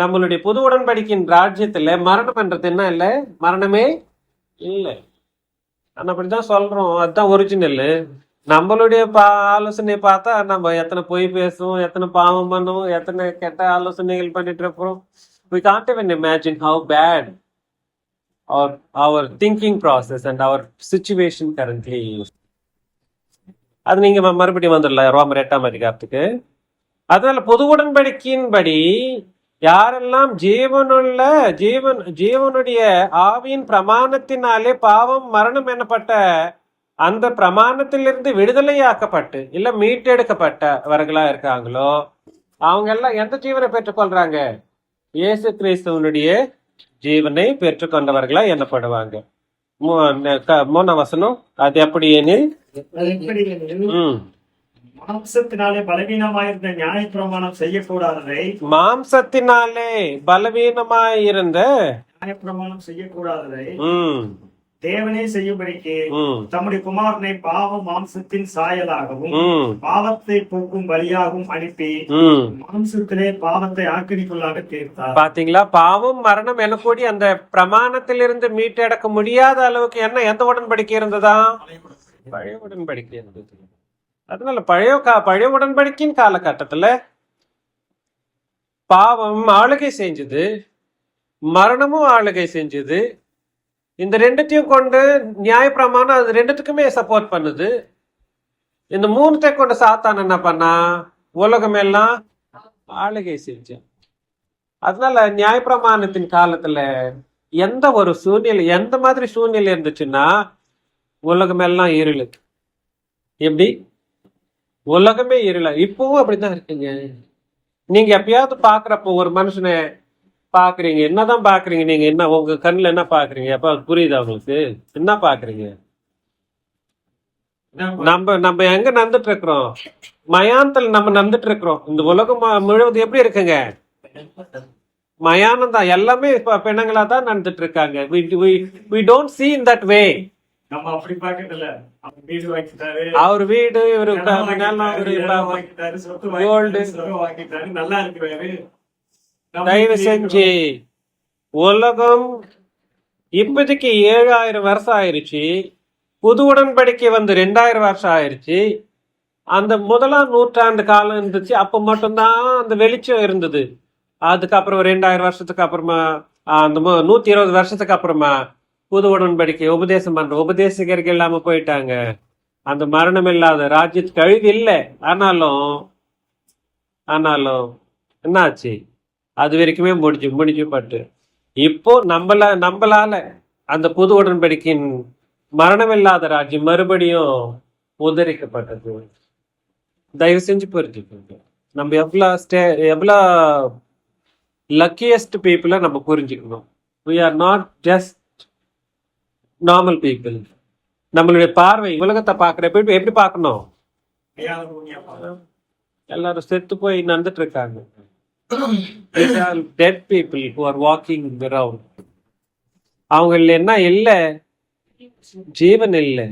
நம்மளுடைய புது உடன்படிக்கையின் ராஜ்யத்துல மரணம் என்றது என்ன இல்லை, மரணமே இல்லை. ஆனா அப்படிதான் சொல்றோம், அதுதான் ஒரிஜினல். நம்மளுடைய ஆலோசனையை பார்த்தா நம்ம எத்தனை பொய் பேசுவோம், எத்தனை பாவம் பண்ணுவோம், எத்தனை கெட்ட ஆலோசனைகள் பண்ணிட்டு இருப்போம். We can't even imagine how bad our thinking process and our situation currently is. அது நீங்க மறுபடியும் வந்துடலாம் ரோமர் 8ஆம் அதிகாரத்துக்கு. அதனால பொது உடன்படிக்கையின்படி யாரெல்லாம் ஜீவனுடைய ஆவியின் பிரமாணத்தினாலே பாவம் மரணம் எனப்பட்ட அந்த பிரமாணத்திலிருந்து விடுதலையாக்கப்பட்டு இல்ல மீட்டெடுக்கப்பட்டவர்களா இருக்காங்களோ அவங்க எல்லாம் எந்த ஜீவனை பெற்றுக்கொள்றாங்க? இயேசு கிறிஸ்துவனுடைய ஜீவனை பெற்றுக்கொண்டவர்களா எண்ணப்படுவாங்க. 3ஆம் வசனம், அது எப்படி எனில் மாம்சத்தினாலே பலவீனமாயிருந்த நியாயப்பிரமாணம் செய்யக்கூடாததை நியாயப்பிரமாணம் செய்யக்கூடாததை தேவனே செய்யும்படிக்கு தம்முடைய குமாரனை பாவ மாம்சத்தின் சாயலாகவும் பாவத்தை போக்கும் பலியாகவும் அனுப்பி மாம்சத்திலே பாவத்தை ஆக்கிரிக்குள்ளாக தீர்த்தார். பாத்தீங்களா? பாவம் மரணம் எனக்கூடிய அந்த பிரமாணத்திலிருந்து மீட்டெடுக்க முடியாத அளவுக்கு என்ன எந்த உடன்படிக்கை இருந்ததா? பழைய உடன்படிக்கை இருந்தது. அதனால பழைய உடன்படிக்கையின் காலகட்டத்துல பாவம் ஆளுகை செஞ்சது, மரணமும் ஆளுகை செஞ்சது. இந்த ரெண்டுத்தையும் கொண்டு நியாயப்பிரமாணம் அது ரெண்டுத்துக்குமே சப்போர்ட் பண்ணுது. இந்த மூணுத்தை கொண்டு சாத்தான் என்ன பண்ணா? உலகம் எல்லாம் ஆளுகை செஞ்சான். அதனால நியாயப்பிரமாணத்தின் காலத்துல எந்த ஒரு சூழ்நிலை, எந்த மாதிரி சூழ்நிலை இருந்துச்சுன்னா உலகம் எல்லாம் இருளு. எப்படி? உலகமே இருள. இப்பவும் அப்படிதான் இருக்குங்க. நீங்க எப்பயாவது பாக்குறப்போ ஒரு மனுஷனை பாக்குறீங்க, என்னதான் பாக்குறீங்க? நீங்க என்ன உங்க கண்ணுல என்ன பாக்குறீங்க? அப்ப புரியுதா உங்களுக்கு என்ன பாக்குறீங்க? நம்ம எங்க நடந்துட்டு இருக்கிறோம்? மயானத்துல நம்ம நடந்துட்டு இருக்கிறோம். இந்த உலகம் முழுவதும் எப்படி இருக்குங்க? மயானம் தான். எல்லாமே இப்ப பெண்களா தான் நடந்துட்டு இருக்காங்க. we don't see in that way. நம்ம அப்படி பாக்கல. வீடு வாங்கிட்டாரு, அவர் வீடு, இவரு கோல்டு வாங்கிட்டாரு, நல்லா இருக்கிறாரு. தயவு செஞ்சு உலகம் இப்போதைக்கு 7000 வருஷம் ஆயிருச்சு. புது உடன்படிக்கை வந்து 2000 வருஷம் ஆயிருச்சு. அந்த 1ஆம் நூற்றாண்டு காலம் இருந்துச்சு, அப்ப மட்டும்தான் அந்த வெளிச்சம் இருந்தது. அதுக்கப்புறம் 2000 வருஷத்துக்கு அப்புறமா, அந்த 120 வருஷத்துக்கு அப்புறமா புது உடன்படிக்கை உபதேசம் பண்ற உபதேசகர்கள் இல்லாம போயிட்டாங்க. அந்த மரணம் இல்லாத ராஜ்யத்துக்கு அழிவு இல்லை. ஆனாலும் என்னாச்சு? அது வரைக்குமே முடிஞ்சு பட்டு இப்போ நம்மளால அந்த புது உடன்படிக்கையின் மரணமில்லாத ராஜ்யம் மறுபடியும் உதறிக்கப்பட்டது. தயவு செஞ்சு புரிஞ்சுக்கோங்க. நம்ம எவ்வளோ லக்கியஸ்ட் பீப்புளை நம்ம புரிஞ்சுக்கணும். we are not just normal people. நம்மளுடைய பார்வை உலகத்தை பார்க்குறப்ப எப்படி பார்க்கணும்? எல்லாரும் செத்து போய் நடந்துட்டு இருக்காங்க. dead people who are walking around. அவங்க என்ன இல்லை, ஜீவன் இல்லை.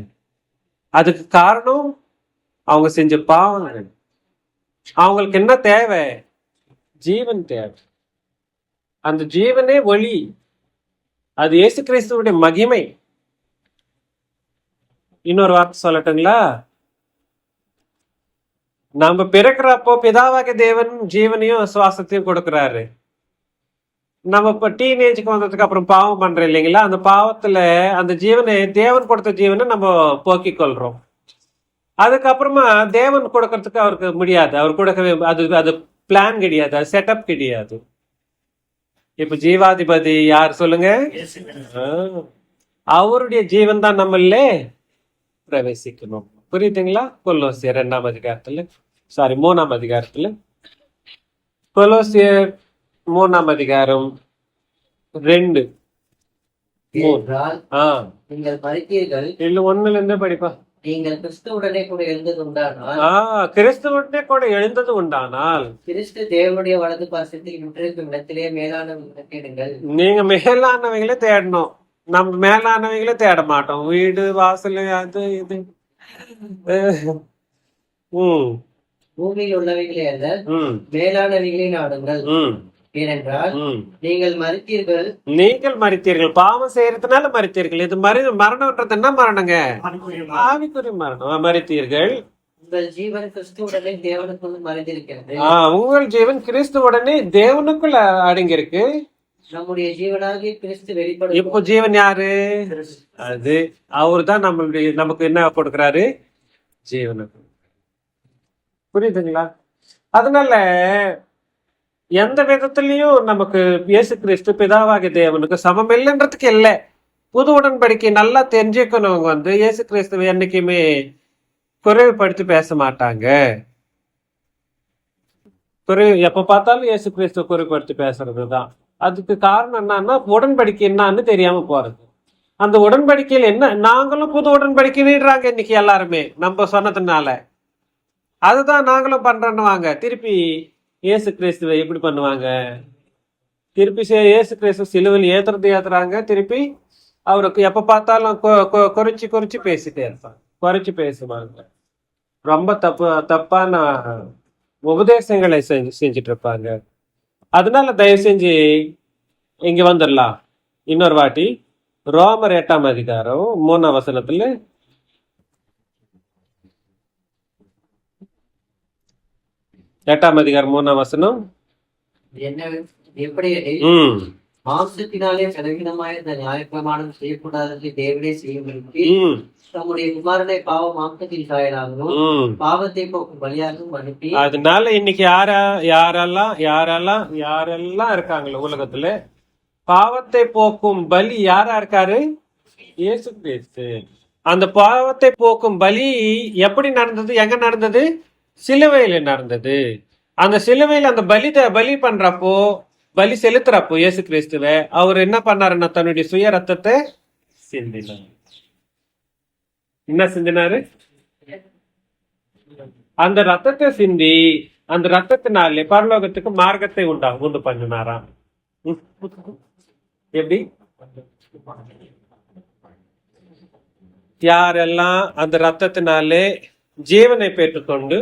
அதுக்கு காரணம் அவங்க செஞ்ச பாவங்கள். அவங்களுக்கு என்ன தேவை? ஜீவன் தேவை. அந்த ஜீவனே ஒளி. அது இயேசு கிறிஸ்துவுடைய மகிமை. இன்னொரு வார்த்தை சொல்லட்டுங்களா? நம்ம பிறக்கிறப்போ பிதாவாகிய தேவன் ஜீவனையும் சுவாசத்தையும் கொடுக்குறாரு. நம்ம இப்போ டீனேஜுக்கு வந்ததுக்கு அப்புறம் பாவம் பண்றோம் இல்லைங்களா? அந்த பாவத்துல அந்த ஜீவனை, தேவன் கொடுத்த ஜீவனை நம்ம போக்கிக் கொள்றோம். அதுக்கப்புறமா தேவன் கொடுக்கறதுக்கு அவருக்கு முடியாது. அவர் கொடுக்கவே அது பிளான் கிடையாது, அது செட்டப் கிடையாது. இப்ப ஜீவாதிபதி யார் சொல்லுங்க? அவருடைய ஜீவன் தான் நம்மளே பிரவேசிக்கணும். புரியுதுங்களா? கொலோசியர் 2ஆம் அதிகாரத்துல சாரி 3ஆம் அதிகாரத்துல, கொலோசியர் 3ஆம் அதிகாரம் 2 3. என்றால் நீங்கள் மரித்தீர்கள், இல்ல 1ல இருந்தே படிப்பா. நீங்கள் கிறிஸ்துவுடனே கூட எழுந்தது உண்டானால், கிறிஸ்துவனே கூட எழுந்தது உண்டானால், கிறிஸ்து தேவனுடைய வலது பாசத்தில் விட்டிருக்கும் இடத்திலே மேலான தேடுங்கள். நீங்க மேலானவைகளே தேடணும். நம்ம மேலானவைகளே தேட மாட்டோம். வீடு வாசல் அது இது. ம் பூமியில் உள்ளவைகளே அல்ல, ம் மேலானவைகளே நாடுங்கள். ம் ஏனென்றால் ம் நீங்கள் மரித்தீர்கள், நீங்கள் மரித்தீர்கள், பாவம் செய்யறதுனால மரித்தீர்கள். இது மரணம்ன்றது என்ன மரணங்க? ஆவிக்குரிய மரணம். மரித்தீர்கள், உங்கள் ஜீவன் கிறிஸ்துவுடனே தேவனுக்குள் மறைந்திருக்கிறது. உங்கள் ஜீவன் கிறிஸ்துவுடனே தேவனுக்குள்ள அடங்கியிருக்கு. நம்முடைய ஜீவனாகிய கிறிஸ்து வெளிப்படும். இப்போ ஜீவன் யாரு? அது அவரு தான் நமக்கு என்ன கொடுக்கிறாரு? ஜீவனுக்கு. புரியுதுங்களா? அதனால எந்த விதத்திலையும் நமக்கு இயேசு கிறிஸ்து பிதாவாகிய தேவனுக்கு சமம் இல்லைன்றதுக்கு இல்லை. புது உடன்படிக்கை நல்லா தெரிஞ்சுக்கணுங்க இயேசு கிறிஸ்துவை என்னைக்குமே குறைவுபடுத்தி பேச மாட்டாங்க. எப்ப பார்த்தாலும் இயேசு கிறிஸ்துவ குறைவுபடுத்தி பேசுறதுதான். அதுக்கு காரணம் என்னன்னா, உடன்படிக்கை என்னன்னு தெரியாம போறது. அந்த உடன்படிக்கையில் என்ன, நாங்களும் புது உடன்படிக்கை நீடுறாங்க இன்னைக்கு எல்லாருமே நம்ம சொன்னதுனால. அதுதான் நாங்களும் பண்றோன்னுவாங்க. திருப்பி இயேசு கிறிஸ்துவை எப்படி பண்ணுவாங்க? திருப்பி இயேசு கிறிஸ்துவ சிலுவையில் ஏத்துறாங்க. திருப்பி அவருக்கு எப்ப பார்த்தாலும் குறைச்சி பேசிட்டே இருப்பாங்க, குறைச்சி பேசுவாங்க. ரொம்ப தப்பான உபதேசங்களை செஞ்சுட்டு இருப்பாங்க. அதனால தயவு செஞ்சு இங்க வந்துடலாம். இன்னொரு வாட்டி ரோமர் 8ஆம் அதிகாரம் 3ஆம் வசனத்துல, எட்டாம் அதிகாரம் 3ஆம் வசனம். என்ன எப்படி மாம்சத்தினாலே பலவீனமாய் இந்த நியாயப்பிரமாணம் செய்யக்கூடாததை தேவனே செய்யும்படி தம்முடைய குமாரனை பாவ மாம்சத்தின் சாயலாகவும் பாவத்தை போக்கும் பலியாகவும் அனுப்பி. அதனால இன்னைக்கு யாரெல்லாம் இருக்காங்களோ உலகத்துல, பாவத்தை போக்கும் பலி யாரா இருக்காரு? இயேசு கிறிஸ்து. அந்த பாவத்தை போக்கும் பலி எப்படி நடந்தது? எங்க நடந்தது? சிலுவையில நடந்தது. அந்த சிலுவையில் அந்த பலி பண்றப்போ, பலி செலுத்துறப்போ இயேசு கிறிஸ்துவ அவர் என்ன பண்ணாருன்னா தன்னுடைய சுய ரத்தத்தை சிந்தினார். என்ன சிந்தினாரு? அந்த ரத்தத்தை சிந்தி, அந்த ரத்தத்தினாலே பரலோகத்துக்கு மார்க்கத்தை உண்டு பண்ணினாராம். எப்படி? யாரெல்லாம் அந்த ரத்தத்தினாலே ஜீவனை பெற்றுக்கொண்டு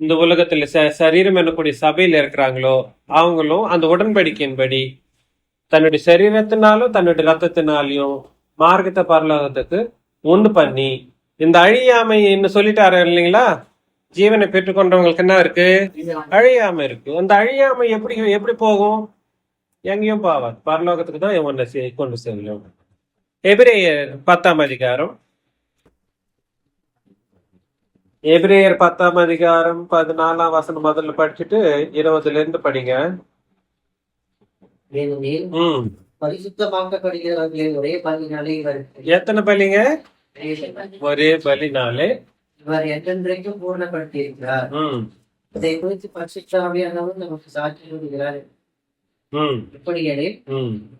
இந்த உலகத்துல சரீரம் எனக்கூடிய சபையில இருக்கிறாங்களோ, அவங்களும் அந்த உடன்படிக்கையின்படி தன்னுடைய சரீரத்தினாலும் தன்னுடைய ரத்தத்தினாலையும் மார்க்கத்தை பரலோகத்துக்கு உண்டு பண்ணி, இந்த அழியாமை என்ன சொல்லிட்டாரு இல்லைங்களா? ஜீவனை பெற்றுக்கொண்டவங்களுக்கு என்ன இருக்கு? அழியாமை இருக்கு. அந்த அழியாமை எப்படி போகும்? எங்கேயும் போவாது, பரலோகத்துக்கு தான் ஒன்றை கொண்டு செல்லும். எபிரேயர் 10ஆம் அதிகாரம், எபிரேயர் 10ஆம் அதிகாரம் 14ஆம் வசனம் முதல்ல படிச்சுட்டு 20ல இருந்து படிங்க. பரிசுத்தமாக்கப்படுகிறவர்களே ஒரே பலினாலே எத்தனை பலிங்க? ஒரே பலினாலே இவர் என்றென்றைக்கும் பூர்ணப்படுத்தி இருக்கிறார். இதை குறித்து பரிசுத்த ஆவியானவர் நமக்கு சாட்சி சொல்கிறார். இப்படியெனில்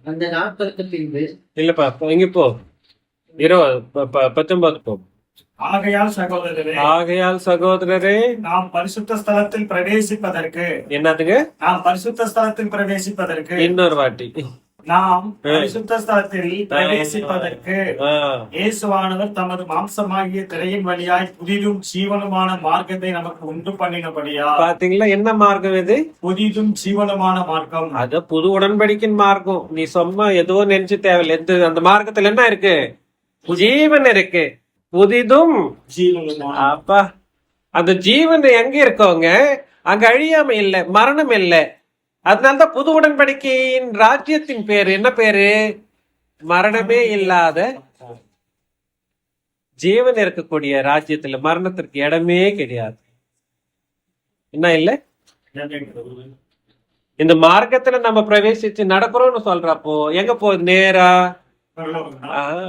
அந்த நாட்களுக்கு பின்பு இல்லப்பா, இங்க போ 19 போ. ஆகையால் சகோதரரே நாம் பரிசுத்த ஸ்தலத்தில் பிரவேசிப்பதற்கு, என்னதுங்க? நாம் பரிசுத்த ஸ்தலத்தில் பிரவேசிப்பதற்கு, இன்னொரு வாட்டி நாம் பரிசுத்த ஸ்தலத்தில் பிரவேசிப்பதற்கு இயேசுவானவர் தமது மாம்சமாகிய திரையின் வழியாய் புதிதும் ஜீவனுமான மார்க்கத்தை நமக்கு உண்டு பண்ணினபடியா. பாத்தீங்களா என்ன மார்க்கம் இது? புதிதும் ஜீவனுமான மார்க்கம். அது புது உடன்படிக்கையின் மார்க்கம். நீ சும்மா எதுவும் நினைச்சு தேவையில்லை. அந்த மார்க்கத்துல என்ன இருக்கு? ஜீவன் இருக்கு. புதிதும் ஜீவனுமான. அப்பா, அந்த ஜீவன் எங்க இருக்கோங்க? அங்க அழியாம இல்ல, மரணம் இல்ல. அதனால்தான் புது உடன்படிக்கையின் ராஜ்யத்தின் பேரு என்ன பேரு? மரணமே இல்லாத ஜீவன் இருக்கக்கூடிய ராஜ்யத்துல மரணத்திற்கு இடமே கிடையாது. என்ன இல்ல? இந்த மார்க்கத்துல நம்ம பிரவேசிச்சு நடக்கிறோம்னு சொல்றப்போ எங்க போகுது? நேரா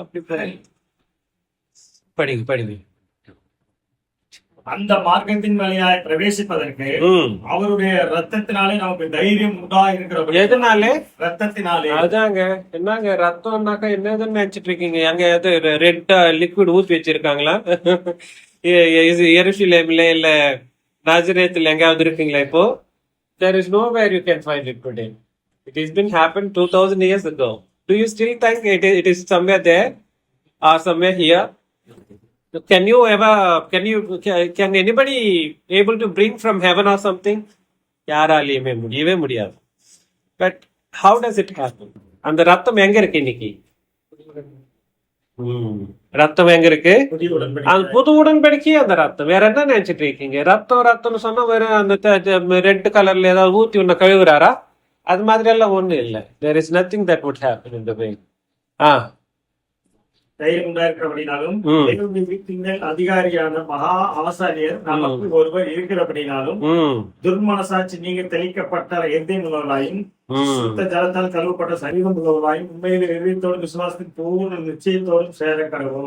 அப்படி படிங்க. அந்த மார்க்கத்தின் வழியாய் பிரவேசிப்பதற்கு அவருடைய ரத்தத்தினாலே நமக்கு தைரியம் உண்டா இருக்கிற எதனாலே? ரத்தத்தினாலே. அதாங்க. என்னங்க ரத்தம்னாக்கா என்னதுன்னு நினைச்சிட்டு இருக்கீங்க? அங்க எது ரெட் லிக்விட் ஊத்தி வச்சிருக்காங்களா? எருசலேம்ல இல்ல நாசரேத்துல எங்கேயாவது இருக்குங்களா இப்போ? There is nowhere you can find it today. It has been happened 2000 years ago. Do you still think it is somewhere there or somewhere here? Can you ever, can anybody able to bring from heaven or something? யாராலையுமே முடியவே முடியாது. But how does it happen? அந்த ரத்தம் எங்க இருக்கு இன்னைக்கு? ரத்தம் எங்க இருக்கு? அது புது உடன்படிக்கை. அந்த ரத்தம் வேற என்ன நினைச்சிட்டு இருக்கீங்க? ரத்தம்னு சொன்னா வெறும் அந்த ரெட் கலர்ல ஏதாவது ஊத்தி ஒண்ணு கழுவுறாரா? அது மாதிரி எல்லாம் ஒண்ணு இல்ல. There is nothing that would happen in the way. தைரியம் உண்டாயிருக்கிறபடினாலும் வீட்டின் அதிகாரியான மகா ஆசாரியர் நமக்கு ஒருவர் இருக்கிறபடினாலும் துர்மனசாட்சி நீங்க தெளிக்கப்பட்ட எந்தேன் உள்ளவர்களாயும் சுத்த ஜலத்தால் கழுவப்பட்ட சரீரம் உள்ளவர்களாயும் உண்மையில எதிர்த்தோடு விசுவாசத்தின் பூர்ண நிச்சயத்தோடும் சேர கடவுள்.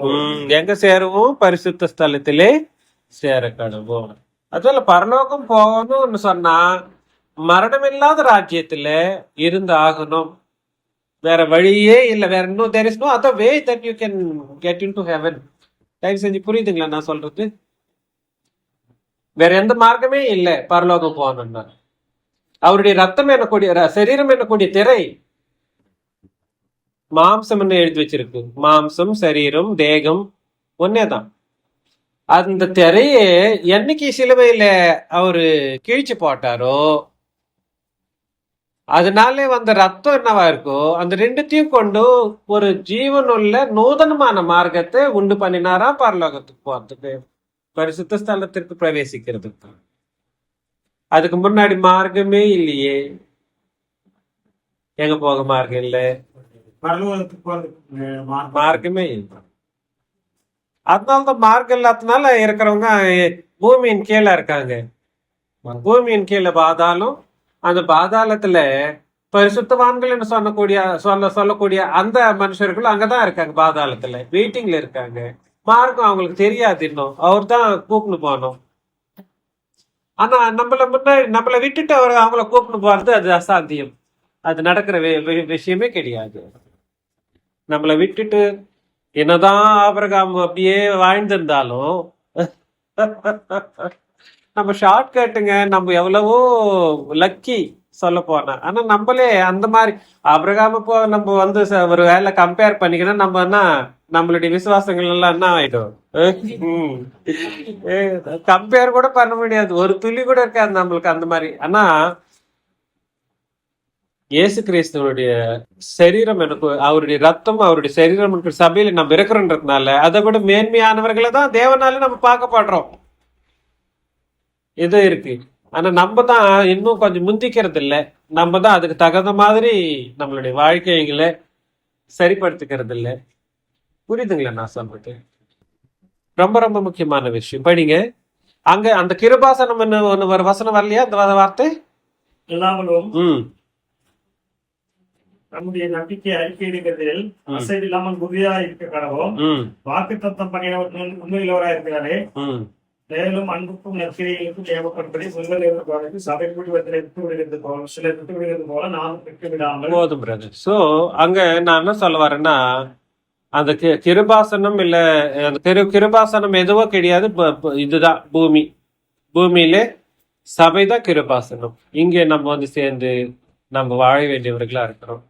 எங்க சேருவோம்? பரிசுத்த ஸ்தலத்திலே சேர கடவுள். அதுல பரலோகம் போகணும்னு சொன்னா மரணமில்லாத ராஜ்யத்துல இருந்து ஆகணும். வேற வழியே இல்ல. வேற இன்னும் there is no other way that you can get into heaven. தயவு செஞ்சு புரியுதுங்களா நான் சொல்றது? வேற எந்த மார்க்கமே இல்ல பரலோகம் போகணும்னா. அவருடைய ரத்தம் என்னக்கூடிய சரீரம் என்னக்கூடிய திரை மாம்சம் எழுதி வச்சிருக்கு. மாம்சம், சரீரம், தேகம் ஒன்னேதான். அந்த திரைய என்னைக்கு சிலுவையில அவரு கிழிச்சு போட்டாரோ அதனாலே வந்த ரத்தம் என்னவா இருக்கோ அந்த ரெண்டுத்தையும் கொண்டு ஒரு ஜீவனுள்ள நூதனமான மார்க்கத்தை உண்டு பண்ணினாரா பரலோகத்துக்கு போறதுக்கு, பரிசுத்த ஸ்தலத்திற்கு பிரவேசிக்கிறதுக்கு. அதுக்கு முன்னாடி மார்க்கமே இல்லையே. எங்க போக மார்க்கம் இல்ல, மார்க்கமே இல்லை. அதனாலதான் மார்க்கம் இல்லாதனால இருக்கிறவங்க பூமியின் கீழே இருக்காங்க. பூமியின் கீழே பாதாளம். அந்த பாதாளத்துல பரிசுத்தவான்கள் என்று சொல்லக்கூடிய அந்த மனுஷர்கள் அங்கதான் இருக்காங்க. பாதாளத்துல வெயிட்டிங்ல இருக்காங்க. மார்க்கம் அவங்களுக்கு தெரியாது. இன்னும் அவர் தான் கூப்பிட்டு போனோம். ஆனா நம்மளை விட்டுட்டு அவங்கள கூப்பிட்டு போறது அது அசாத்தியம். அது நடக்கிற விஷயமே கிடையாது. நம்மளை விட்டுட்டு என்னதான் ஆபிரகாம் அப்படியே வாழ்ந்திருந்தாலும் நம்ம ஷார்ட் கட்டுங்க. நம்ம எவ்வளவோ லக்கி சொல்ல போனா. ஆனா நம்மளே அந்த மாதிரி ஆபிரகாம் இப்போ நம்ம ஒரு வேலை கம்பேர் பண்ணிக்கணும். நம்மளுடைய விசுவாசங்கள் எல்லாம் என்ன ஆயிடும்? கம்பேர் கூட பண்ண முடியாது. ஒரு துளி கூட இருக்காது நம்மளுக்கு அந்த மாதிரி. ஆனா இயேசு கிறிஸ்துவனுடைய சரீரம் எனக்கு, அவருடைய ரத்தம், அவருடைய சரீரம் எனக்கு சபையில நம்ம இருக்கிறோன்றதுனால அதை விட மேன்மையானவர்களை தான் தேவனால நம்ம பார்க்கப்படுறோம். இது இருக்கு. ஆனா நம்ம தான் இன்னும் கொஞ்சம் முந்திக்கிறது இல்லை. நம்ம தான் அதுக்கு தகுந்த மாதிரி நம்மளுடைய வாழ்க்கைகளை சரிப்படுத்திக்கிறது இல்லை. புரியுதுங்களா நான் சொல்றது? ரொம்ப ரொம்ப முக்கியமான விஷயம். படிங்க. அங்க அந்த கிருபாசனம் ஒண்ணு ஒரு வசனம் வரலையா? அந்த வார்த்தை எல்லாமலும் நம்முடைய நம்பிக்கை அறிக்கையிடுகிறதில் அசைவில்லாமல் உறுதியா இருக்க கடவும் வாக்கு தத்தம் பண்ணினவர் உண்மையிலவரா இருக்கிறாரே, மேலும் அன்புக்கும் நற்கிரைகளுக்கும் தேவைப்படும்படி முதல் சபை குழுவத்தில் விட்டு விடுகிறது போல சிலர் விட்டு விடுகிறது போல நாம் விட்டு விடாமல் போதும் பிரதர். சோ அங்க நான் என்ன சொல்ல வரேன்னா, அந்த கிருபாசனம் இல்ல, அந்த கிருபாசனம் எதுவோ கிடையாது. இதுதான் பூமியில சபைதான் கிருபாசனம். இங்க நம்ம சேர்ந்து நம்ம வாழ வேண்டியவர்களா இருக்கிறோம்.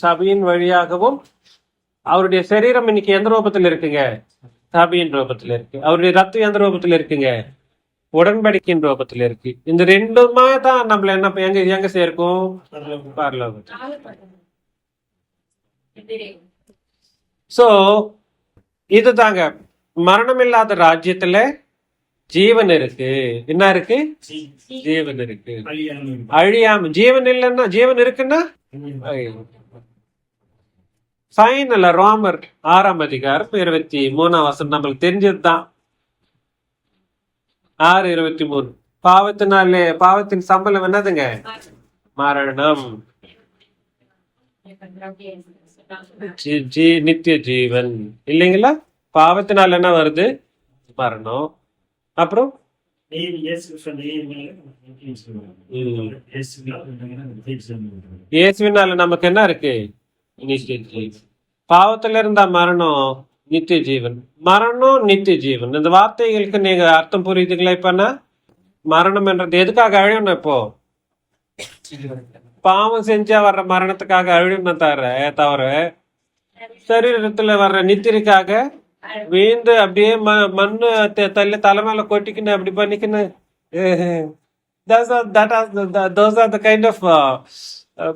சபையின் வழியாகவும் அவருடைய சரீரம் இன்னைக்கு எந்த ரூபத்துல இருக்குங்க? சபையின் ரூபத்துல இருக்கு. அவருடைய ரத்தம் எந்த ரூபத்துல இருக்குங்க? உடன்படிக்கையின் ரூபத்துல இருக்கு. இந்த ரெண்டுமா தான் நம்மள என்ன எங்க சேர்க்கும்? பரலோகத்துல. சோ இதுதாங்க மரணம் இல்லாத ராஜ்யத்துல ஜீவன் இருக்கு. என்ன இருக்கு? ஜீவன் இருக்கு. அழியாம. ஜீவன் இல்லைன்னா, ஜீவன் இருக்குன்னா ஃபைனல் ரோமர் 6 அதிகாரம் 23 வசனம் நம்மளுக்கு தெரிஞ்சதுதான். 6:23. பாவத்தின் சம்பளம் என்னதுங்க? மரணம். நித்திய ஜீவன் இல்லைங்களா? பாவத்தினால என்ன வருது? மரணம். அப்புறம் நீர் இயேசு கிறிஸ்து நீர் இயேசுவினால நமக்கு என்ன இருக்கு? நித்திய ஜீவன். பாவத்துல இருந்தா மரணம், நித்திய ஜீவன். மரணம், நித்திய ஜீவன். இந்த வார்த்தைகளுக்கு நீங்க அர்த்தம் புரியுதுங்களா? இப்பன்னா மரணம் என்றது எதுக்காக அழியணும்? இப்போ பாவம் செஞ்சா வர்ற மரணத்துக்காக அழியணும் தவிர சரீரத்துல வர்ற நித்திரைக்காக வீந்து அப்படியே மண்ணு தள்ளி தலைமையில கொட்டிக்கின்னு அப்படி பண்ணிக்கின்னு those are the kind of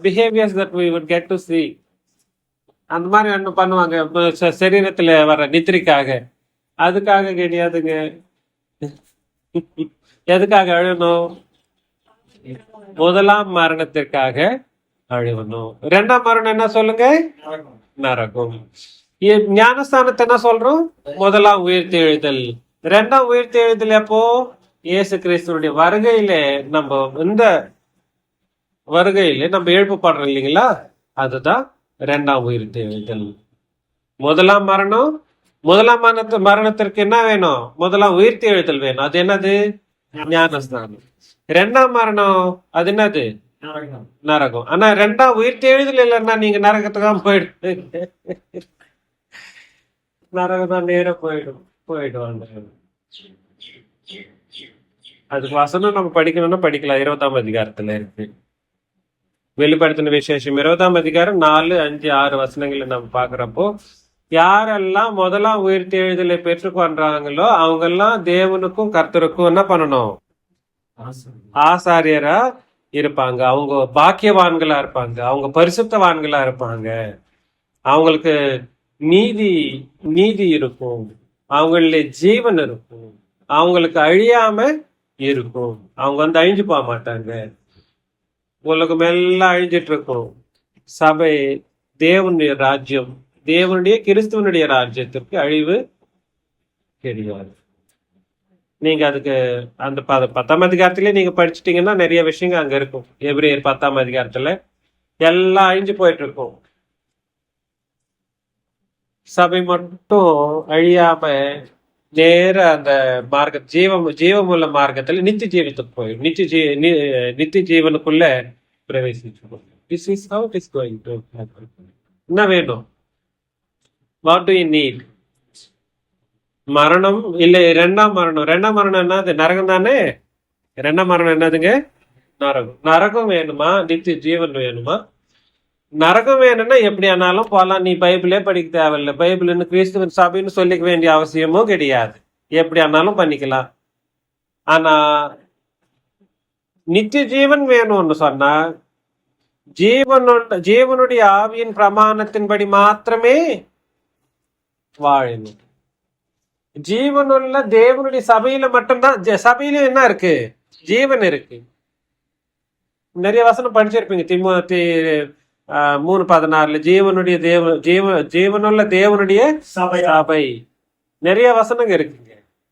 behaviors that we would get to see. அந்த மாதிரி என்ன பண்ணுவாங்க சரீரத்துல வர்ற நித்திரைக்காக. அதுக்காக கிடையாதுங்க. எதுக்காக அழணும்? முதலாம் மரணத்திற்காக அழுவணும். இரண்டாம் மரணம் என்ன சொல்லுங்க? நரகம். ஞானஸ்தானத்தை என்ன சொல்றோம்? முதலாம் உயிர்த்தி எழுதல். இரண்டாம் உயிர்த்தி எழுதல் எப்போ? இயேசு கிறிஸ்துடைய வருகையில, நம்ம இந்த வருகையில நம்ம எழுப்பப்படுறோம் இல்லைங்களா? அதுதான் இரண்டாம் உயிர்த்தி எழுதல். முதலாம் மரணம், முதலாம் மரணத்திற்கு என்ன வேணும்? முதலாம் உயிர்த்தி எழுதல் வேணும். அது என்னது? ஞானஸ்தானம். இரண்டாம் மரணம் அது என்னது? நரகம். ஆனா ரெண்டாம் உயிர்த்தி எழுதல் இல்லைன்னா நீங்க நரகத்துக்காக போயிடுங்க. நரகம் தான் நேரம் போயிடுவாங்க. அதுக்கு வசனம் நம்ம படிக்கணும்னா படிக்கலாம். 20ஆம் அதிகாரத்துல இருக்கு. வெளிப்படுத்தின விசேஷம் 20ஆம் அதிகாரம் 4, 5, 6 வசனங்களை நம்ம பாக்குறப்போ, யாரெல்லாம் முதலாம் உயிர்த்தி எழுதலை பெற்றுக்கொண்டாங்களோ அவங்க எல்லாம் தேவனுக்கும் கர்த்தருக்கும் என்ன பண்ணணும்? ஆசாரியரா இருப்பாங்க. அவங்க பாக்கியவான்களா இருப்பாங்க. அவங்க பரிசுத்தவான்களா இருப்பாங்க. அவங்களுக்கு நீதி இருக்கும். அவங்கள ஜீவன் இருக்கும். அவங்களுக்கு அழியாம இருக்கும். அவங்க அழிஞ்சு போக மாட்டாங்க. உலகம் எல்லாம் அழிஞ்சிட்டு இருக்கும். சபை, தேவனுடைய ராஜ்யம், தேவனுடைய கிறிஸ்துவனுடைய ராஜ்யத்திற்கு அழிவு கிடையாது. நீங்க அதுக்கு அந்த 10ஆம் அதிகாரத்திலே நீங்க படிச்சுட்டீங்கன்னா நிறைய விஷயங்கள் அங்க இருக்கும். எபிரேயர் 10ஆம் அதிகாரத்துல எல்லாம் அழிஞ்சு போயிட்டு இருக்கும். சபை மட்டும் அழியாம நேர அந்த ஜீவமுள்ள மார்க்கத்துல நித்திய ஜீவத்துக்கு போயிடும். நித்திய ஜீவனுக்குள்ள பிரவேசிச்சு. This is how it is going to happen. என்ன வேணும்? What do you need? மரணம் இல்ல இரண்டாம் மரணம். இரண்டாம் மரணம் என்னது? நரகம் தானே. இரண்டாம் மரணம் என்னதுங்க? நரகம். நரகம் வேணுமா? நித்திய ஜீவன் வேணுமா? நரகம் வேணும்னா எப்படி ஆனாலும் போலாம். நீ பைபிளே படிக்க தேவையில்லை. பைபிள்னு கிறிஸ்துவன் சபைன்னு சொல்லிக்க வேண்டிய அவசியமும் கிடையாது. எப்படி ஆனாலும் பண்ணிக்கலாம். ஆனா நித்திய ஜீவன் வேணும்னு சொன்னா ஜீவனுடைய ஆவியின் பிரமாணத்தின்படி மாத்திரமே வாழணும். ஜீவனுள்ள தேவனுடைய சபையில மட்டும்தான். சபையில என்ன இருக்கு? ஜீவன் இருக்கு. நிறைய வசனம் படிச்சிருப்பீங்க. திமோத்தி 3:16 ஜீவனுடைய ஜீவனுள்ள தேவனுடைய சபை. நிறைய வசனங்க இருக்குங்க.